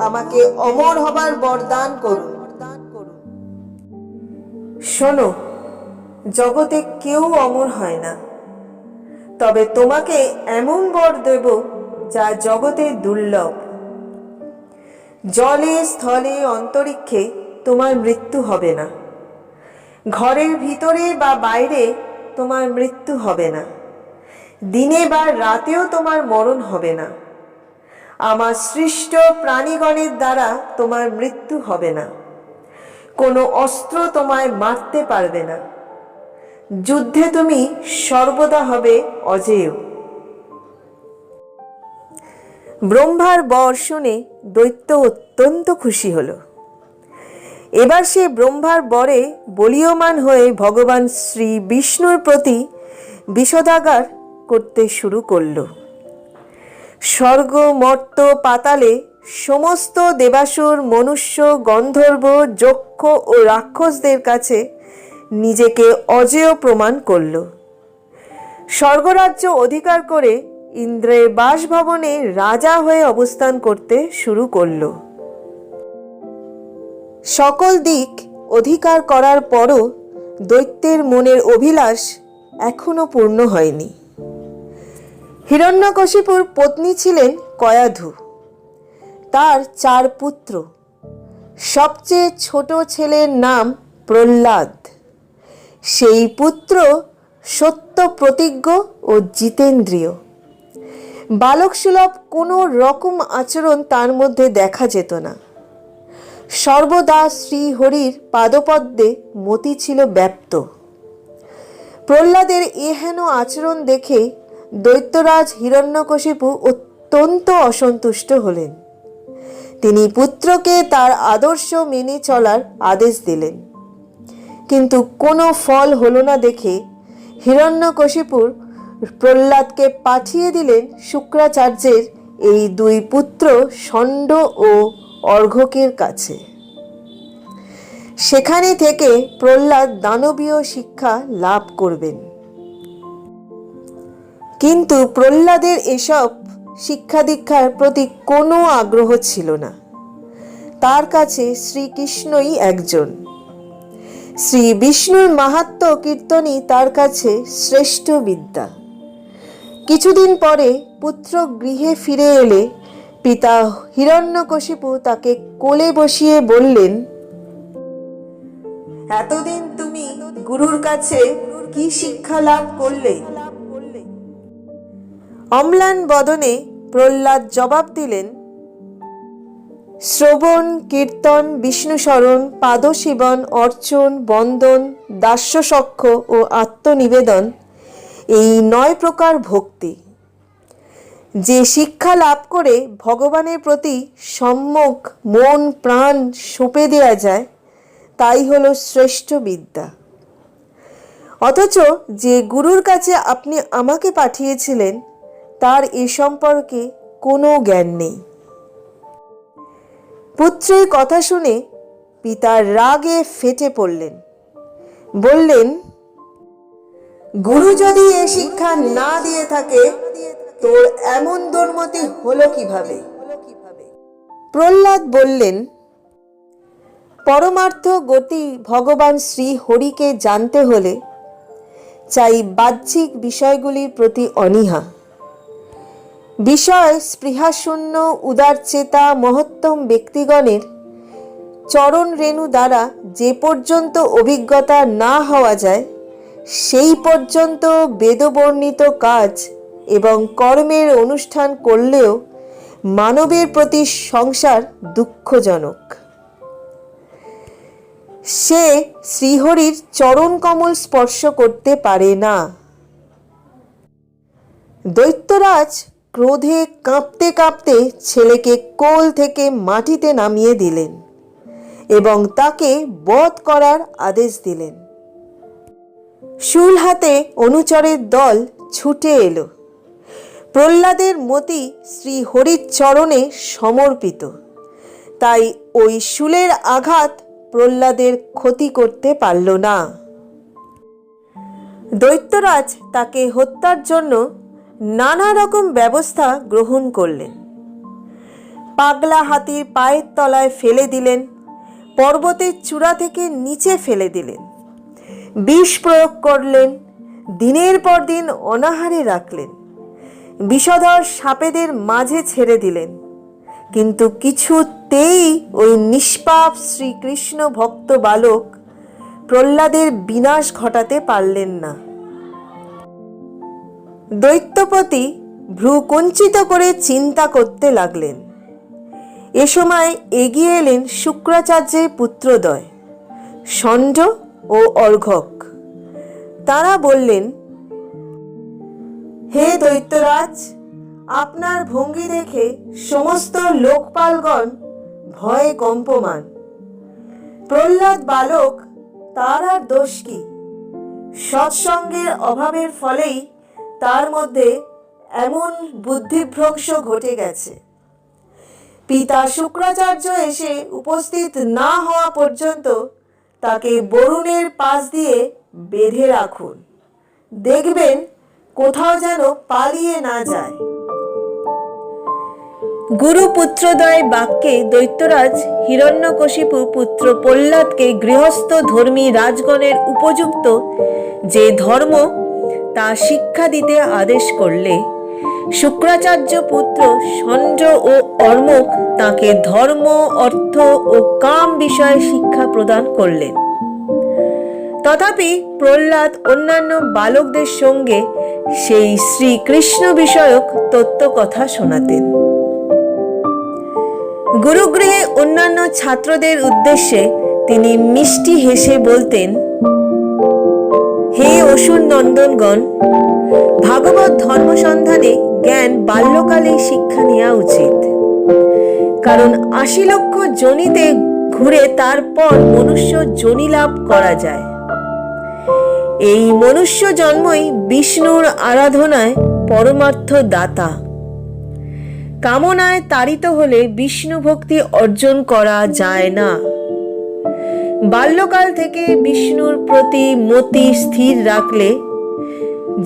আমাকে অমর হবার বরদান করুন। শোনো, জগতে কেউ অমর হয় না, তবে তোমাকে এমন বর দেব যা জগতে দুর্লভ। জলে, স্থলে, অন্তরিক্ষে তোমার মৃত্যু হবে না। ঘরের ভিতরে বা বাইরে তোমার মৃত্যু হবে না। দিনে বা রাতেও তোমার মরণ হবে না। আমার সৃষ্ট প্রাণীগণের দ্বারা তোমার মৃত্যু হবে না। কোনো অস্ত্র তোমায় মারতে পারবে না। যুদ্ধে তুমি সর্বদা হবে অজেয়। ব্রহ্মার বর শুনে দৈত্য অত্যন্ত খুশি হলো। এবার সে ব্রহ্মার বরে বলীয়মান হয়ে ভগবান শ্রী বিষ্ণুর প্রতি বিষোদাগার করতে শুরু করল। স্বর্গ, মর্ত্য, পাতালে সমস্ত দেবাসুর, মনুষ্য, গন্ধর্ব, যক্ষ ও রাক্ষসদের কাছে নিজেকে অজেয় প্রমাণ করল। স্বর্গরাজ্য অধিকার করে ইন্দ্রের বাসভবনে রাজা হয়ে অবস্থান করতে শুরু করল। সকল দিক অধিকার করার পরও দৈত্যের মনের অভিলাষ এখনো পূর্ণ হয়নি। হিরণ্যকশিপুর পত্নী ছিলেন কয়াধু। তার 4 পুত্র। সবচেয়ে ছোট ছেলের নাম প্রহ্লাদ। সেই পুত্র সত্য প্রতিজ্ঞ ও জিতেন্দ্রিয়। বালকসুলভ কোনো রকম আচরণ তার মধ্যে দেখা যেত না। সর্বদা শ্রীহরির পাদপদ্মে মতি ছিল ব্যাপ্ত। প্রহ্লাদের এহেন আচরণ দেখে দৈত্যরাজ হিরণ্যকশিপু অত্যন্ত অসন্তুষ্ট হলেন। তিনি পুত্রকে তার আদর্শ মেনে চলার আদেশ দিলেন। কিন্তু কোনো ফল হলো না দেখে হিরণ্যকশিপুর প্রহ্লাদকে পাঠিয়ে দিলেন শুক্রাচার্যের এই 2 পুত্র ষণ্ড ও অর্ঘ্যকের কাছে। সেখানে থেকে প্রহ্লাদ দানবীয় শিক্ষা লাভ করবেন। কিন্তু প্রহ্লাদের এসব শিক্ষা দীক্ষার প্রতি কোনো আগ্রহ ছিল না। তার কাছে শ্রীকৃষ্ণই একজন। শ্রী বিষ্ণুর মাহাত্ম্য কীর্তনই তার কাছে শ্রেষ্ঠ বিদ্যা। কিছুদিন পরে পুত্র গৃহে ফিরে এলে পিতা হিরণ্যকশিপু তাকে কোলে বসিয়ে বললেন, এতদিন তুমি গুরুর কাছে কি শিক্ষা লাভ করলে? অম্লান বদনে প্রহ্লাদ জবাব দিলেন, শ্রবণ, কীর্তন, বিষ্ণুস্মরণ, পাদসেবন, অর্চন, বন্দন, দাস্যসখ্য ও আত্মনিবেদন, এই 9 প্রকার ভক্তি। যে শিক্ষা লাভ করে ভগবানের প্রতি সম্যক মন প্রাণ সঁপে দেওয়া যায়, তাই হলো শ্রেষ্ঠ বিদ্যা। অথচ যে গুরুর কাছে আপনি আমাকে পাঠিয়েছিলেন তার এ সম্পর্কে কোনো জ্ঞান নেই। পুত্রের কথা শুনে পিতা রাগে ফেটে পড়লেন। বললেন, গুরু যদি এ শিক্ষা না দিয়ে থাকে তোর এমন দুর্মতি হলো কিভাবে? প্রহ্লাদ বললেন, পরমার্থ গতি ভগবান শ্রী হরিকে জানতে হলে চাই বাহ্যিক বিষয়গুলির প্রতি অনীহা। বিষয় স্পৃহাশূন্য উদারচেতা মহত্তম ব্যক্তিগণের চরণ রেণু দ্বারা যে পর্যন্ত অভিজ্ঞতা না হওয়া যায়, সেই পর্যন্ত বেদবর্ণিত কাজ এবং কর্মের অনুষ্ঠান করলেও মানবের প্রতি সংসার দুঃখজনক। সে শ্রীহরির চরণ কমল স্পর্শ করতে পারে না। দৈত্যরাজ ক্রোধে কাঁপতে কাঁপতে ছেলেকে কোল থেকে মাটিতে নামিয়ে দিলেন এবং তাকে বধ করার আদেশ দিলেন। শূল হাতে অনুচরের দল ছুটে এলো। প্রহ্লাদের মতি শ্রী হরির চরণে সমর্পিত, তাই ওই শূলের আঘাত প্রহ্লাদের ক্ষতি করতে পারল না। দৈত্যরাজ তাকে হত্যার জন্য নানা রকম ব্যবস্থা গ্রহণ করলেন। পাগলা হাতির পায়ের তলায় ফেলে দিলেন, পর্বতের চূড়া থেকে নিচে ফেলে দিলেন, বিষ প্রয়োগ করলেন, দিনের পর দিন অনাহারে রাখলেন, বিষধর সাপেদের মাঝে ছেড়ে দিলেন, কিন্তু কিছুতেই ওই নিষ্পাপ শ্রীকৃষ্ণ ভক্ত বালক প্রহ্লাদের বিনাশ ঘটাতে পারলেন না। দৈত্যপতি ভ্রু কুঞ্চিত করে চিন্তা করতে লাগলেন। এ সময় এগিয়ে এলেন শুক্রাচার্যের পুত্রদ্বয় ষণ্ড ও অর্ঘক। তারা বললেন, হে দৈত্যরাজ, আপনার ভঙ্গি দেখে সমস্ত লোকপালগণ ভয়ে কম্পমান। প্রহ্লাদ বালক, তার আর দোষ কি? সৎসঙ্গের অভাবের ফলেই তার মধ্যে এমন বুদ্ধিভ্রংশ ঘটে গেছে। পিতা শুক্রাচার্য এসে উপস্থিত না হওয়া পর্যন্ত তাকে বরুণের পাশ দিয়ে বেঁধে রাখুন, দেখবেন কোথাও যেন পালিয়ে না যায়। গুরুপুত্রদ্বয় বাক্যে দৈত্যরাজ হিরণ্যকশিপু পুত্র প্রহ্লাদকে গৃহস্থ ধর্মী রাজগণের উপযুক্ত যে ধর্ম তা শিক্ষা দিতে আদেশ করলে শুক্রাচার্য পুত্র ষণ্ড ও অর্মক তাকে ধর্ম, অর্থ ও কাম বিষয়ে শিক্ষা প্রদান করলেন। তথাপি প্রহ্লাদ অন্যান্য বালকদের সঙ্গে সেই শ্রীকৃষ্ণ বিষয়ক তত্ত্ব কথা শোনাতেন। গুরুগৃহে অন্যান্য ছাত্রদের উদ্দেশ্যে তিনি মিষ্টি হেসে বলতেন, হে অসুর নন্দনগণ, ভাগবত ধর্মসন্ধানে জ্ঞান বাল্যকালেই শিক্ষা নেওয়া উচিত। কারণ ৮০ লক্ষ যোনিতে ঘুরে তারপর মনুষ্য যোনি লাভ করা যায়। এই মনুষ্য জন্মই বিষ্ণুর আরাধনায় পরমার্থ দাতা। কামনায় তাড়িত হলে বিষ্ণু ভক্তি অর্জন করা যায় না। বাল্যকাল থেকে বিষ্ণুর প্রতি মতি স্থির রাখলে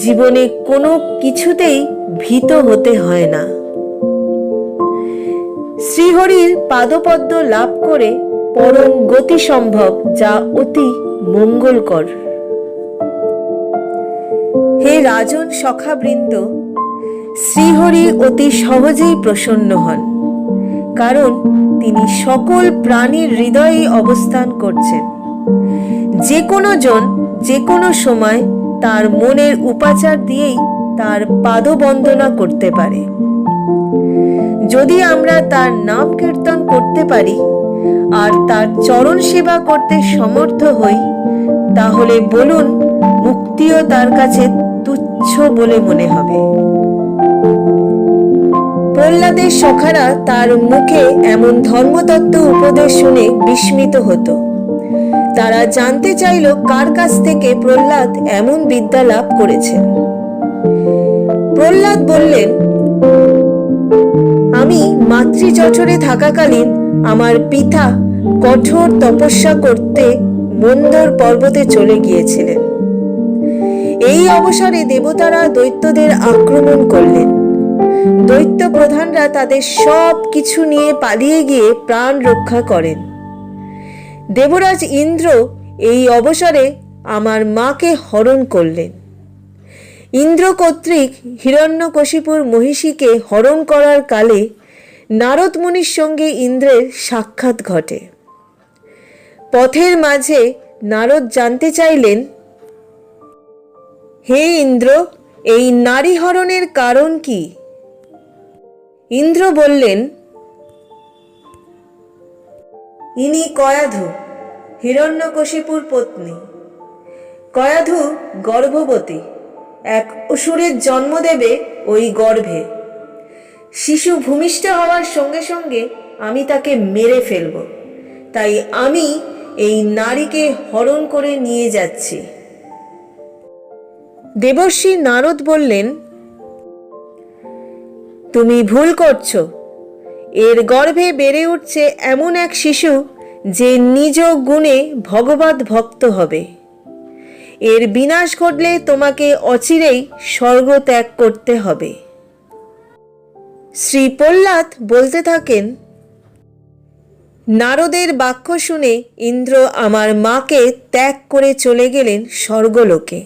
জীবনে কোনো কিছুতেই ভীত হতে হয় না। শ্রীহরির পাদপদ্ম লাভ করে পরম গতি সম্ভব, যা অতি মঙ্গলকর। হে রাজন সখাবৃন্দ, শ্রীহরি অতি সহজেই প্রসন্ন হন, কারণ তিনি সকল প্রাণীর হৃদয়ে অবস্থান করছেন। যে কোনো জন যে কোনো সময় তার মনের উপাচার দিয়েই তার পাদবন্দনা করতে পারে। যদি আমরা তার নাম কীর্তন করতে পারি আর তার চরণ সেবা করতে সমর্থ হই, তাহলে বলুন, মুক্তিও তার কাছে তুচ্ছ বলে মনে হবে। প্রহ্লাদের সখারা তার মুখে এমন ধর্মতত্ত্ব উপদেশ শুনে বিস্মিত হতো। তারা জানতে চাইল কার কাছ থেকে প্রহ্লাদ এমন বিদ্যা লাভ করেছেন। প্রহ্লাদ বললেন, আমি মাতৃজঠরে থাকাকালীন আমার পিতা কঠোর তপস্যা করতে মন্দর পর্বতে চলে গিয়েছিলেন। এই অবসরে দেবতারা দৈত্যদের আক্রমণ করলেন। দৈত্য প্রধানরা তাদের সব কিছু নিয়ে পালিয়ে গিয়ে প্রাণ রক্ষা করেন। দেবরাজ ইন্দ্র এই অবসরে আমার মাকে হরণ করলেন। ইন্দ্র কর্তৃক হিরণ্যকশিপুর মহিষীকে হরণ করার কালে নারদ মুনির সঙ্গে ইন্দ্রের সাক্ষাৎ ঘটে। পথের মাঝে নারদ জানতে চাইলেন, হে ইন্দ্র, এই নারী হরণের কারণ কি? ইন্দ্র বললেন, ইনি কয়াধু, হিরণ্যকশিপুর পত্নী। কয়াধু গর্ভবতী, এক অসুরের জন্ম দেবে ওই গর্ভে। শিশু ভূমিষ্ঠ হওয়ার সঙ্গে সঙ্গে আমি তাকে মেরে ফেলব, তাই আমি এই নারীকে হরণ করে নিয়ে যাচ্ছি। দেবর্ষি নারদ বললেন, তুমি ভুল করছো। এর গর্ভে বেড়ে উঠছে এমন এক শিশু যে নিজ গুণে ভগবত ভক্ত হবে। এর বিনাশ ঘটলে তোমাকে অচিরেই স্বর্গ ত্যাগ করতে হবে। শ্রী প্রহ্লাদ বলতে থাকেন, নারদের বাক্য শুনে ইন্দ্র আমার মাকে ত্যাগ করে চলে গেলেন স্বর্গলোকে।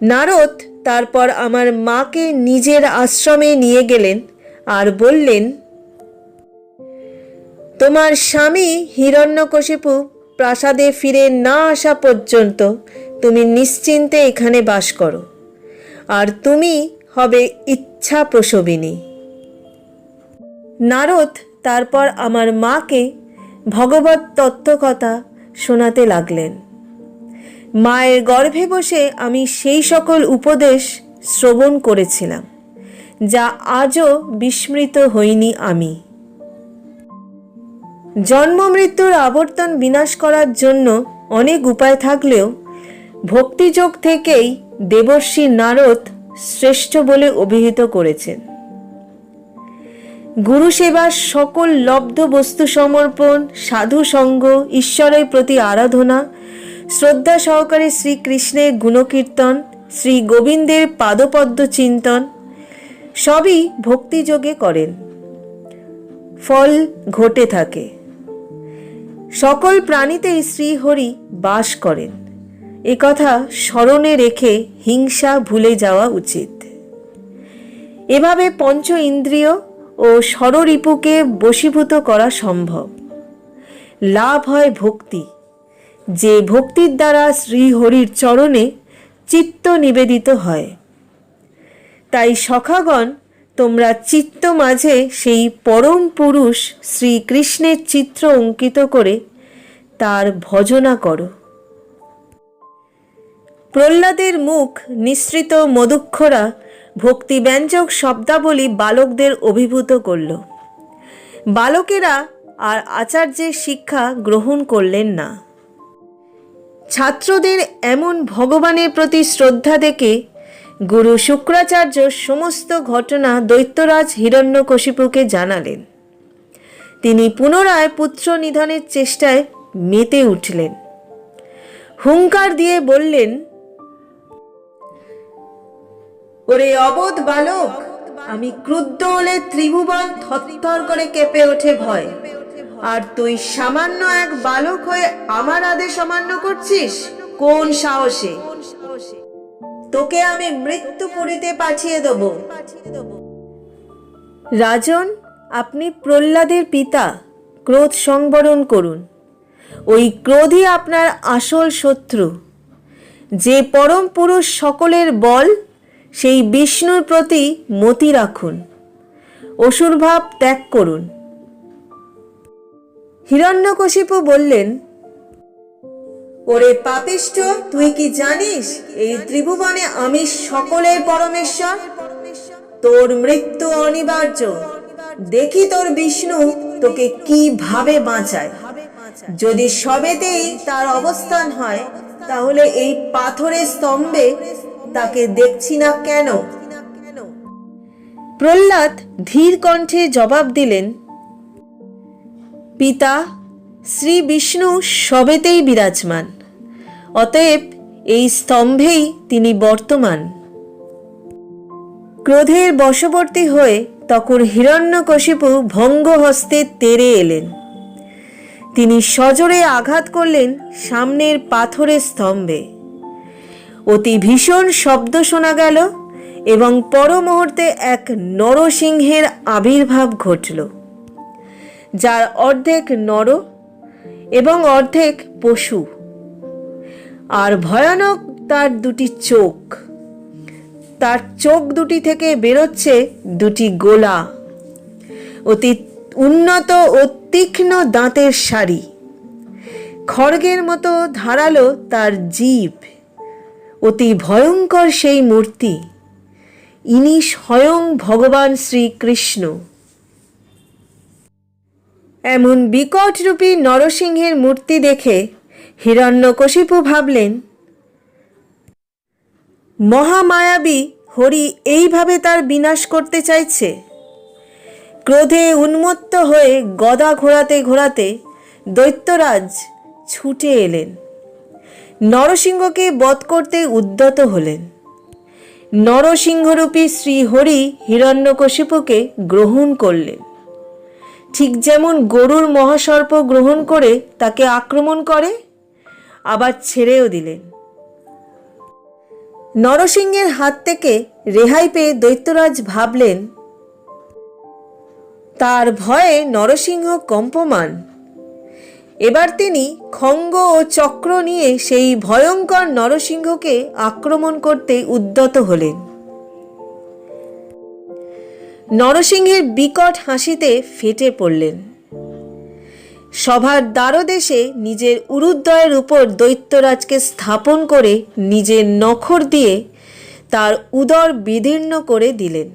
নারদ তারপর আমার মাকে নিজের আশ্রমে নিয়ে গেলেন আর বললেন, তোমার স্বামী হিরণ্যকশিপু প্রাসাদে ফিরে না আসা পর্যন্ত তুমি নিশ্চিন্তে এখানে বাস করো, আর তুমি হবে ইচ্ছা প্রসবিনী। নারদ তারপর আমার মাকে ভগবত তত্ত্বকথা শোনাতে লাগলেন। মায়ের গর্ভে বসে আমি সেই সকল উপদেশ শ্রবণ করেছিলাম যা আজও বিস্মৃত হইনি আমি। জন্ম মৃত্যুর আবর্তন বিনাশ করার জন্য অনেক উপায় থাকলেও ভক্তিযোগ থেকেই দেবর্ষি নারদ শ্রেষ্ঠ বলে অভিহিত করেছেন। গুরু সেবার সকল লব্ধ বস্তু সমর্পণ, সাধু সঙ্গ, ঈশ্বরের প্রতি আরাধনা, শ্রদ্ধা সহকারে শ্রীকৃষ্ণের গুণকীর্তন, শ্রী গোবিন্দের পাদপদ্ম চিন্তন সবই ভক্তিযোগে করেন, ফল ঘটে থাকে। সকল প্রাণীতেই শ্রীহরি বাস করেন, একথা স্মরণে রেখে হিংসা ভুলে যাওয়া উচিত। এভাবে পঞ্চ ইন্দ্রিয় ও ষড়রিপুকে বশীভূত করা সম্ভব। লাভ হয় ভক্তি, যে ভক্তির দ্বারা শ্রীহরির চরণে চিত্ত নিবেদিত হয়। তাই সখাগণ, তোমরা চিত্ত মাঝে সেই পরম পুরুষ শ্রীকৃষ্ণের চিত্র অঙ্কিত করে তার ভজনা করো। প্রহ্লাদের মুখ নিঃসৃত মধুক্ষরা ভক্তিব্যঞ্জক শব্দাবলী বালকদের অভিভূত করল। বালকেরা আর আচার্যের শিক্ষা গ্রহণ করলেন না। ছাত্রদের এমন ভগবানের প্রতি শ্রদ্ধা দেখে গুরু শুক্রাচার্য সমস্ত ঘটনা দৈত্যরাজ হিরণ্যকশিপুকে জানালেন। তিনি পুনরায় পুত্র নিধনের চেষ্টায় মেতে উঠলেন। হুঙ্কার দিয়ে বললেন, ওরে অবোধ বালক, আমি ক্রুদ্ধ হলে ত্রিভুবন থরথর করে কেঁপে ওঠে ভয়, আর তুই সামান্য এক বালক হয়ে আমার আদেশ অমান্য করছিস? কোন সাহসে? তোকে আমি মৃত্যুপুরীতে পাঠিয়ে দেব। রাজন, আপনি প্রহ্লাদের পিতা, ক্রোধ সংবরণ করুন। ওই ক্রোধই আপনার আসল শত্রু। যে পরম পুরুষ সকলের বল, সেই বিষ্ণুর প্রতি মতি রাখুন, অসুরভাব ত্যাগ করুন। হিরণ্যকশিপু বললেন, ওরে পাপিষ্ঠ, তুই কি জানিস এই ত্রিভুবনে আমি সকলের পরমেশ্বর? তোর মৃত্যু অনিবার্য। দেখি তোর বিষ্ণু তোকে কিভাবে বাঁচায়। যদি সবেতেই তার অবস্থান হয়, তাহলে এই পাথরের স্তম্ভে তাকে দেখছি না কেন? প্রহ্লাদ ধীর কণ্ঠে জবাব দিলেন, পিতা, শ্রী বিষ্ণু সবেতেই বিরাজমান, অতএব এই স্তম্ভেই তিনি বর্তমান। ক্রোধের বশবর্তী হয়ে তখন হিরণ্যকশিপু ভঙ্গ হস্তে তেড়ে এলেন। তিনি সজোরে আঘাত করলেন সামনের পাথরের স্তম্ভে। অতি ভীষণ শব্দ শোনা গেল এবং পর মুহূর্তে এক নরসিংহের আবির্ভাব ঘটল, যার অর্ধেক নর এবং অর্ধেক পশু, আর ভয়ানক তার দুটি চোখ। তার চোখ দুটি থেকে বেরোচ্ছে দুটি গোলা, অতি উন্নত ও তীক্ষ্ণ দাঁতের সারি। খড়গের মতো ধারালো তার জিভ। অতি ভয়ঙ্কর সেই মূর্তি। ইনি স্বয়ং ভগবান শ্রীকৃষ্ণ। এমন বিকটরূপী নরসিংহের মূর্তি দেখে হিরণ্যকশিপু ভাবলেন, মহামায়াবী হরি এইভাবে তার বিনাশ করতে চাইছে। ক্রোধে উন্মত্ত হয়ে গদা ঘোরাতে ঘোরাতে দৈত্যরাজ ছুটে এলেন। নরসিংহকে বধ করতে উদ্যত হলেন। নরসিংহরূপী শ্রীহরি হিরণ্যকশিপুকে গ্রহণ করলেন, ঠিক যেমন গরুর মহাসর্প গ্রহণ করে তাকে আক্রমণ করে, আবার ছেড়েও দিলেন। নরসিংহের হাত থেকে রেহাই পেয়ে দৈত্যরাজ ভাবলেন তার ভয়ে নরসিংহ কম্পমান। এবার তিনি খঙ্গ ও চক্র নিয়ে সেই ভয়ঙ্কর নরসিংহকে আক্রমণ করতে উদ্যত হলেন। নরসিংহের বিকট হাসিতে ফেটে পড়লেন। সভার দ্বারদেশে নিজের উরুদ্বয়ের উপর দৈত্যরাজকে স্থাপন করে নিজের নখর দিয়ে তার উদর বিদীর্ণ করে দিলেন।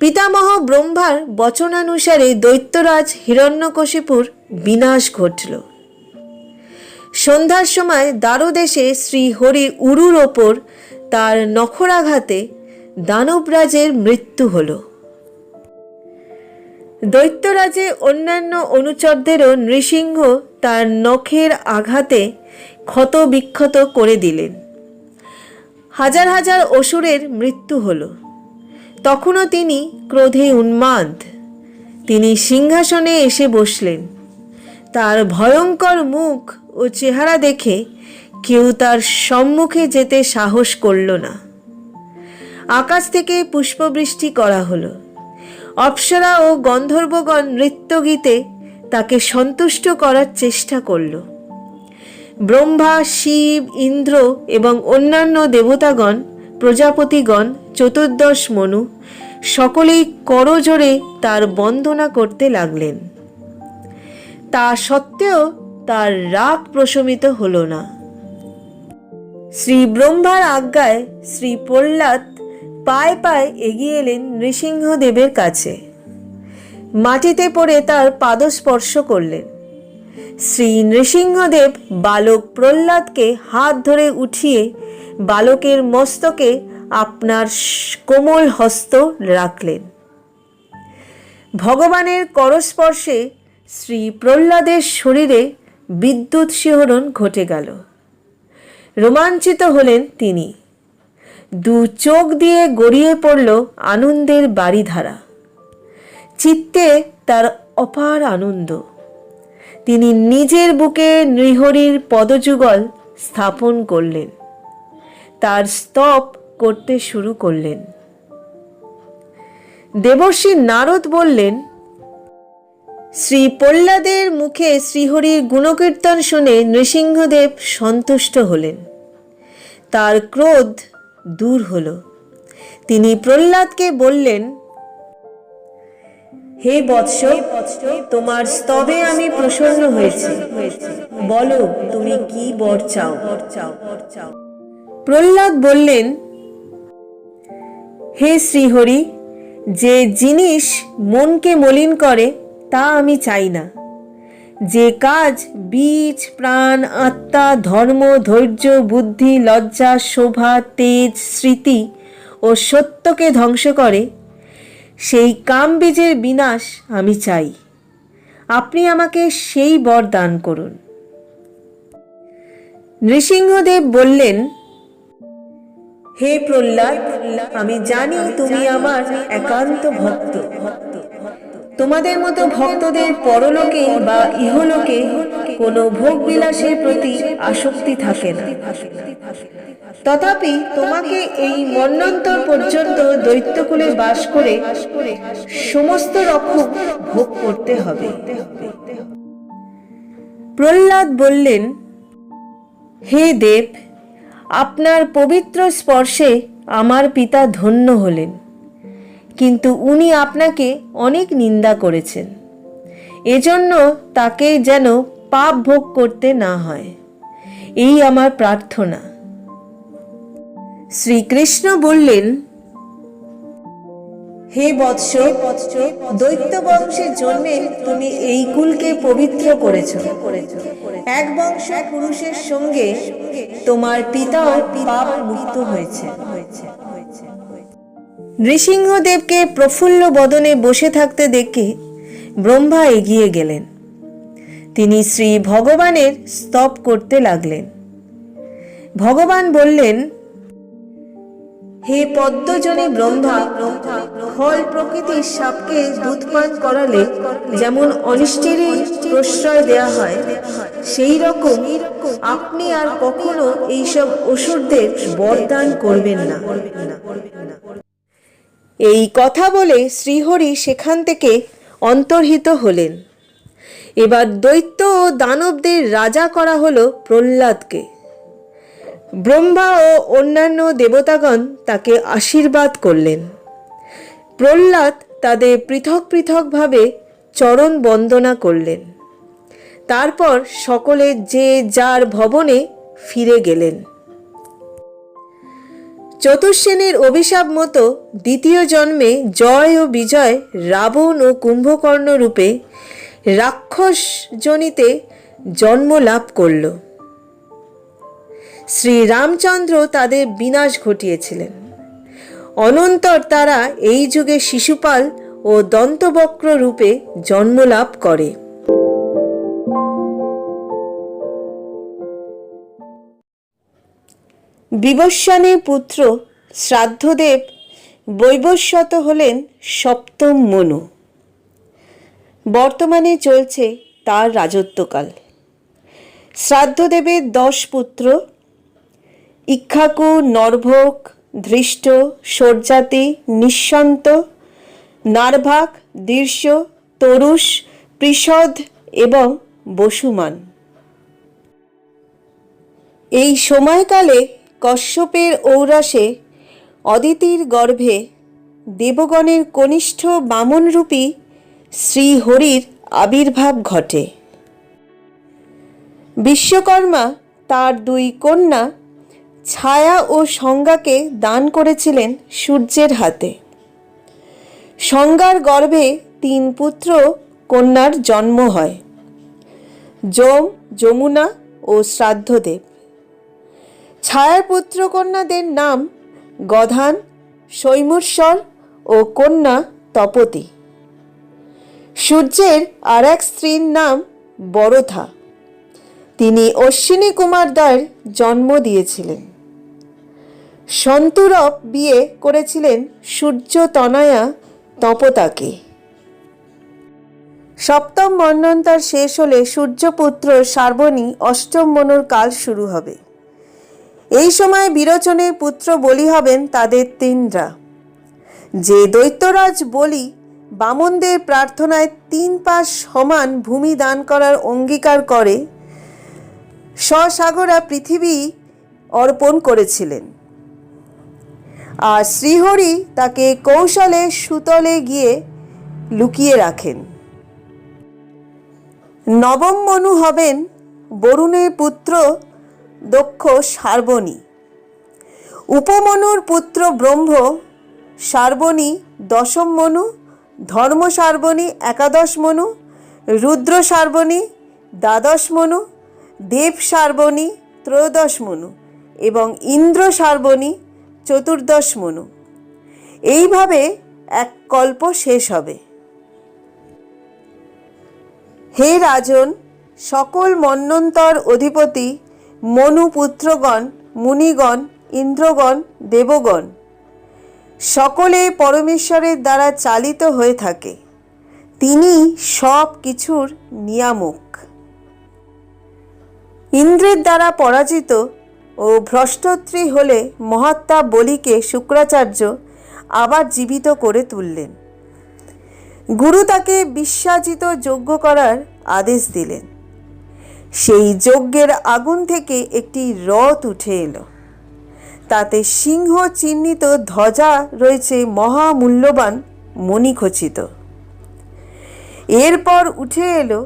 পিতামহ ব্রহ্মার বচনানুসারে দৈত্যরাজ হিরণ্যকশিপুর বিনাশ ঘটল। সন্ধ্যার সময় দ্বারদেশে শ্রীহরি উরুর ওপর তার নখরাঘাতে দানবরাজের মৃত্যু হল। দৈত্যরাজের অন্যান্য অনুচরদেরও নৃসিংহ তার নখের আঘাতে ক্ষত বিক্ষত করে দিলেন। হাজার হাজার অসুরের মৃত্যু হল। তখনও তিনি ক্রোধে উন্মাদ। তিনি সিংহাসনে এসে বসলেন। তার ভয়ঙ্কর মুখ ও চেহারা দেখে কেউ তার সম্মুখে যেতে সাহস করল না। আকাশ থেকে পুষ্পবৃষ্টি করা হলো। অপ্সরা ও গন্ধর্বগণ নৃত্যগীতে তাকে সন্তুষ্ট করার চেষ্টা করল। ব্রহ্মা, শিব, ইন্দ্র এবং অন্যান্য দেবতাগণ, প্রজাপতিগণ, চতুর্দশ মনু সকলেই করজোড়ে তার বন্দনা করতে লাগলেন। তা সত্ত্বেও তার রাগ প্রশমিত হল না। শ্রী ব্রহ্মার আজ্ঞায় শ্রী প্রহ্লাদ পায়ে পায়ে এগিয়ে এলেন নৃসিংহদেবের কাছে। মাটিতে পড়ে তার পাদস্পর্শ করলেন। শ্রী নৃসিংহদেব বালক প্রহ্লাদকে হাত ধরে উঠিয়ে বালকের মস্তকে আপনার কোমল হস্ত রাখলেন। ভগবানের করস্পর্শে শ্রী প্রহ্লাদের শরীরে বিদ্যুৎ শিহরণ ঘটে গেল। রোমাঞ্চিত হলেন তিনি। দু চোখ দিয়ে গড়িয়ে পড়ল আনন্দের বারিধারা। চিত্তে তার অপার আনন্দ। তিনি নিজের বুকে নৃহরির পদযুগল স্থাপন করলেন। তার স্তব করতে শুরু করলেন। দেবর্ষি নারদ বললেন, শ্রী প্রহ্লাদের মুখে শ্রীহরির গুণকীর্তন শুনে নৃসিংহদেব সন্তুষ্ট হলেন। তার ক্রোধ দূর হল। তিনি প্রহ্লাদকে বললেন, হে বৎস, তোমার স্তবে আমি প্রসন্ন হয়েছি। বলো তুমি কি বর চাও। প্রহ্লাদ বললেন, হে শ্রীহরি, যে জিনিস মনকে মলিন করে তা আমি চাই না। যে কাজ বীজ, প্রাণ, আত্মা, ধর্ম, ধৈর্য, বুদ্ধি, লজ্জা, শোভা, তেজ, স্মৃতি ও সত্যকে ধ্বংস করে, সেই কাম বীজের বিনাশ আমি চাই। আপনি আমাকে সেই বর দান করুন। নৃসিংহদেব বললেন, হে প্রহ্লাদ, আমি জানি তুমি আমার একান্ত ভক্ত। তোমাদের মতো ভক্তদের পরলোকে বা ইহলোকে কোনো ভোগ বিলাসের প্রতি আসক্তি থাকে না। তথাপি তোমাকে এই মন্বন্তর পর্যন্ত দৈত্যকুলে বাস করে সমস্ত রকম ভোগ করতে হবে। প্রহ্লাদ বললেন, হে দেব, আপনার পবিত্র স্পর্শে আমার পিতা ধন্য হলেন, কিন্তু উনি আপনাকে অনেক নিন্দা করেছেন। এজন্য তাকে যেন পাপ ভোগ করতে না হয়, এই আমার প্রার্থনা। শ্রীকৃষ্ণ বললেন, হে বৎস, দৈত্য বংশের জন্যে তুমি এই কুলকে পবিত্র করেছ। এক বংশ পুরুষের সঙ্গে তোমার পিতাও পাপ মুক্ত হয়েছে। নৃসিংহদেবকে প্রফুল্ল বদনে বসে থাকতে দেখে ব্রহ্মা এগিয়ে গেলেন। তিনি শ্রী ভগবানের স্তব করতে লাগলেন। ভগবান বললেন, হে পদ্মজনী ব্রহ্মা, খল প্রকৃতির সাপকে দুধ পান করালে যেমন অনিষ্টেরই প্রশ্রয় দেয়া হয়, সেই রকম আপনি আর কখনো এইসব অসুরদের বরদান করবেন না। এই কথা বলে শ্রীহরি সেখান থেকে অন্তর্হিত হলেন। এবার দৈত্য ও দানবদের রাজা করা হলো প্রহ্লাদকে। ব্রহ্মা ও অন্যান্য দেবতাগণ তাকে আশীর্বাদ করলেন। প্রহ্লাদ তাদের পৃথক পৃথকভাবে চরণ বন্দনা করলেন। তারপর সকলে যে যার ভবনে ফিরে গেলেন। চতুর্সেনের অভিশাপ মতো দ্বিতীয় জন্মে জয় ও বিজয় রাবণ ও কুম্ভকর্ণ রূপে রাক্ষস যোনিতে জন্ম লাভ করল। শ্রীরামচন্দ্র তাদের বিনাশ ঘটিয়েছিলেন। অনন্তর তারা এই যুগে শিশুপাল ও দন্তবক্র রূপে জন্মলাভ করে। বিবস্বানের পুত্র শ্রাদ্ধদেব বৈবস্বত হলেন সপ্তম মনু। বর্তমানে চলছে তার রাজত্বকাল। শ্রাদ্ধদেবের 10 পুত্র ইক্ষ্বাকু, নরভোক, ধৃষ্ট, সর্যাতি, নিঃসন্ত, নারভাগ, দীর্ষ, তরুষ, পৃষদ এবং বসুমান। এই সময়কালে কশ্যপের ঔরাসে অদিতির গর্ভে দেবগণের কনিষ্ঠ বামনরূপী শ্রীহরির আবির্ভাব ঘটে। বিশ্বকর্মা তার 2 কন্যা ছায়া ও সংজ্ঞাকে দান করেছিলেন সূর্যের হাতে। সংজ্ঞার গর্ভে 3 পুত্র কন্যার জন্ম হয়, যম, যমুনা ও শ্রাদ্ধদেব। ছায়ার পুত্র কন্যাদের নাম গধান, শৈমুশ্বর ও কন্যা তপতী। সূর্যের আর এক স্ত্রীর নাম বরথা। তিনি অশ্বিনী কুমারদ্বয়ের জন্ম দিয়েছিলেন। সন্তুরপ বিয়ে করেছিলেন সূর্য তনয়া তপতাকে। সপ্তম মন্বন্তর শেষ হলে সূর্যপুত্র শার্বণী অষ্টম মনুর কাল শুরু হবে। এই সময় বিরোচনের পুত্র বলি হবেন তাদের 3রা। যে দৈত্যরাজ বলি বামনদের প্রার্থনায় 3 পাশ সমান ভূমি দান করার অঙ্গীকার করে স্বসাগরা পৃথিবী অর্পণ করেছিলেন, আর শ্রীহরি তাকে কৌশলে সুতলে গিয়ে লুকিয়ে রাখেন। নবম মনু হবেন বরুণের পুত্র দক্ষ শার্বণী। উপমনুর পুত্র ব্রহ্ম শার্বণী 10ম মনু, ধর্ম শার্বণী 11 মনু, রুদ্র শার্বণী 12 মনু, দেব শার্বণী 13 মনু এবং ইন্দ্র শার্বণী 14 মনু। এইভাবে এক কল্প শেষ হবে। হে রাজন, সকল মন্বন্তর অধিপতি মনু পুত্রগণ, মুনিগণ, ইন্দ্রগণ, দেবগণ সকলে পরমেশ্বরের দ্বারা চালিত হয়ে থাকে। তিনি সব কিছুর নিয়ামক। ইন্দ্রের দ্বারা পরাজিত ও ভ্রষ্টত্রী হলে মহাত্মা বলিকে শুক্রাচার্য আবার জীবিত করে তুললেন। গুরু তাকে বিশ্বাজিত যজ্ঞ করার আদেশ দিলেন। সেই যজ্ঞের আগুন থেকে একটি রথ উঠে এলো। তাতে সিংহ চিহ্নিত ধ্বজা রয়েছে মহামূল্যবান মণিখচিত। এরপর উঠে এলো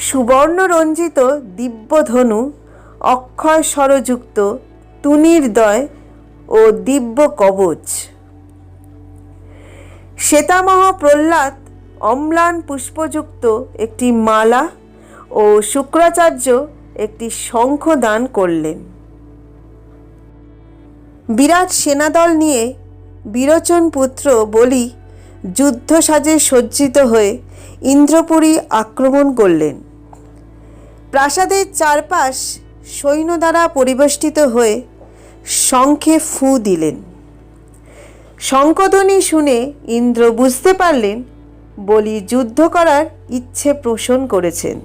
সুবর্ণ রঞ্জিত দিব্যধনু, অক্ষয় স্বরযুক্ত তুনির্দয় ও দিব্য কবচ। শ্বেতামহ প্রহ্লাদ অম্লান পুষ্পযুক্ত একটি মালা ও শুক্রাচার্য একটি শঙ্খ দান করলেন। বিরাট সেনাদল নিয়ে বিরোচন পুত্র বলি যুদ্ধ সাজে সজ্জিত হয়ে ইন্দ্রপুরী আক্রমণ করলেন। প্রাসাদের চারপাশ সৈন্য দ্বারা পরিবেষ্টিত হয়ে শঙ্খে ফুঁ দিলেন। শঙ্খধ্বনি শুনে ইন্দ্র বুঝতে পারলেন বলি যুদ্ধ করার ইচ্ছে পোষণ করেছেন।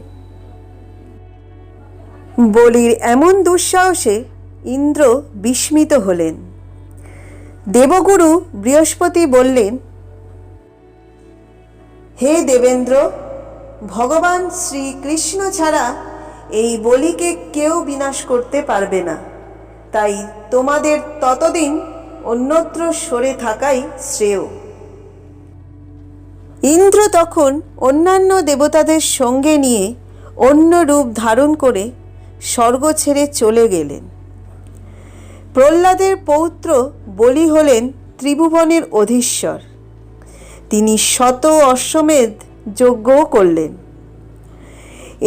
বলির এমন দুঃসাহসে ইন্দ্র বিস্মিত হলেন। দেবগুরু বৃহস্পতি বললেন, হে দেবেন্দ্র, ভগবান শ্রীকৃষ্ণ ছাড়া এই বলিকে কেউ বিনাশ করতে পারবে না, তাই তোমাদের ততদিন অন্যত্র সরে থাকাই শ্রেয়। ইন্দ্র তখন অন্যান্য দেবতাদের সঙ্গে নিয়ে অন্য রূপ ধারণ করে স্বর্গ ছেড়ে চলে গেলেন। প্রহ্লাদের পৌত্র বলি হলেন ত্রিভুবনের অধীশ্বর। তিনি শত অশ্বমেধ যজ্ঞও করলেন।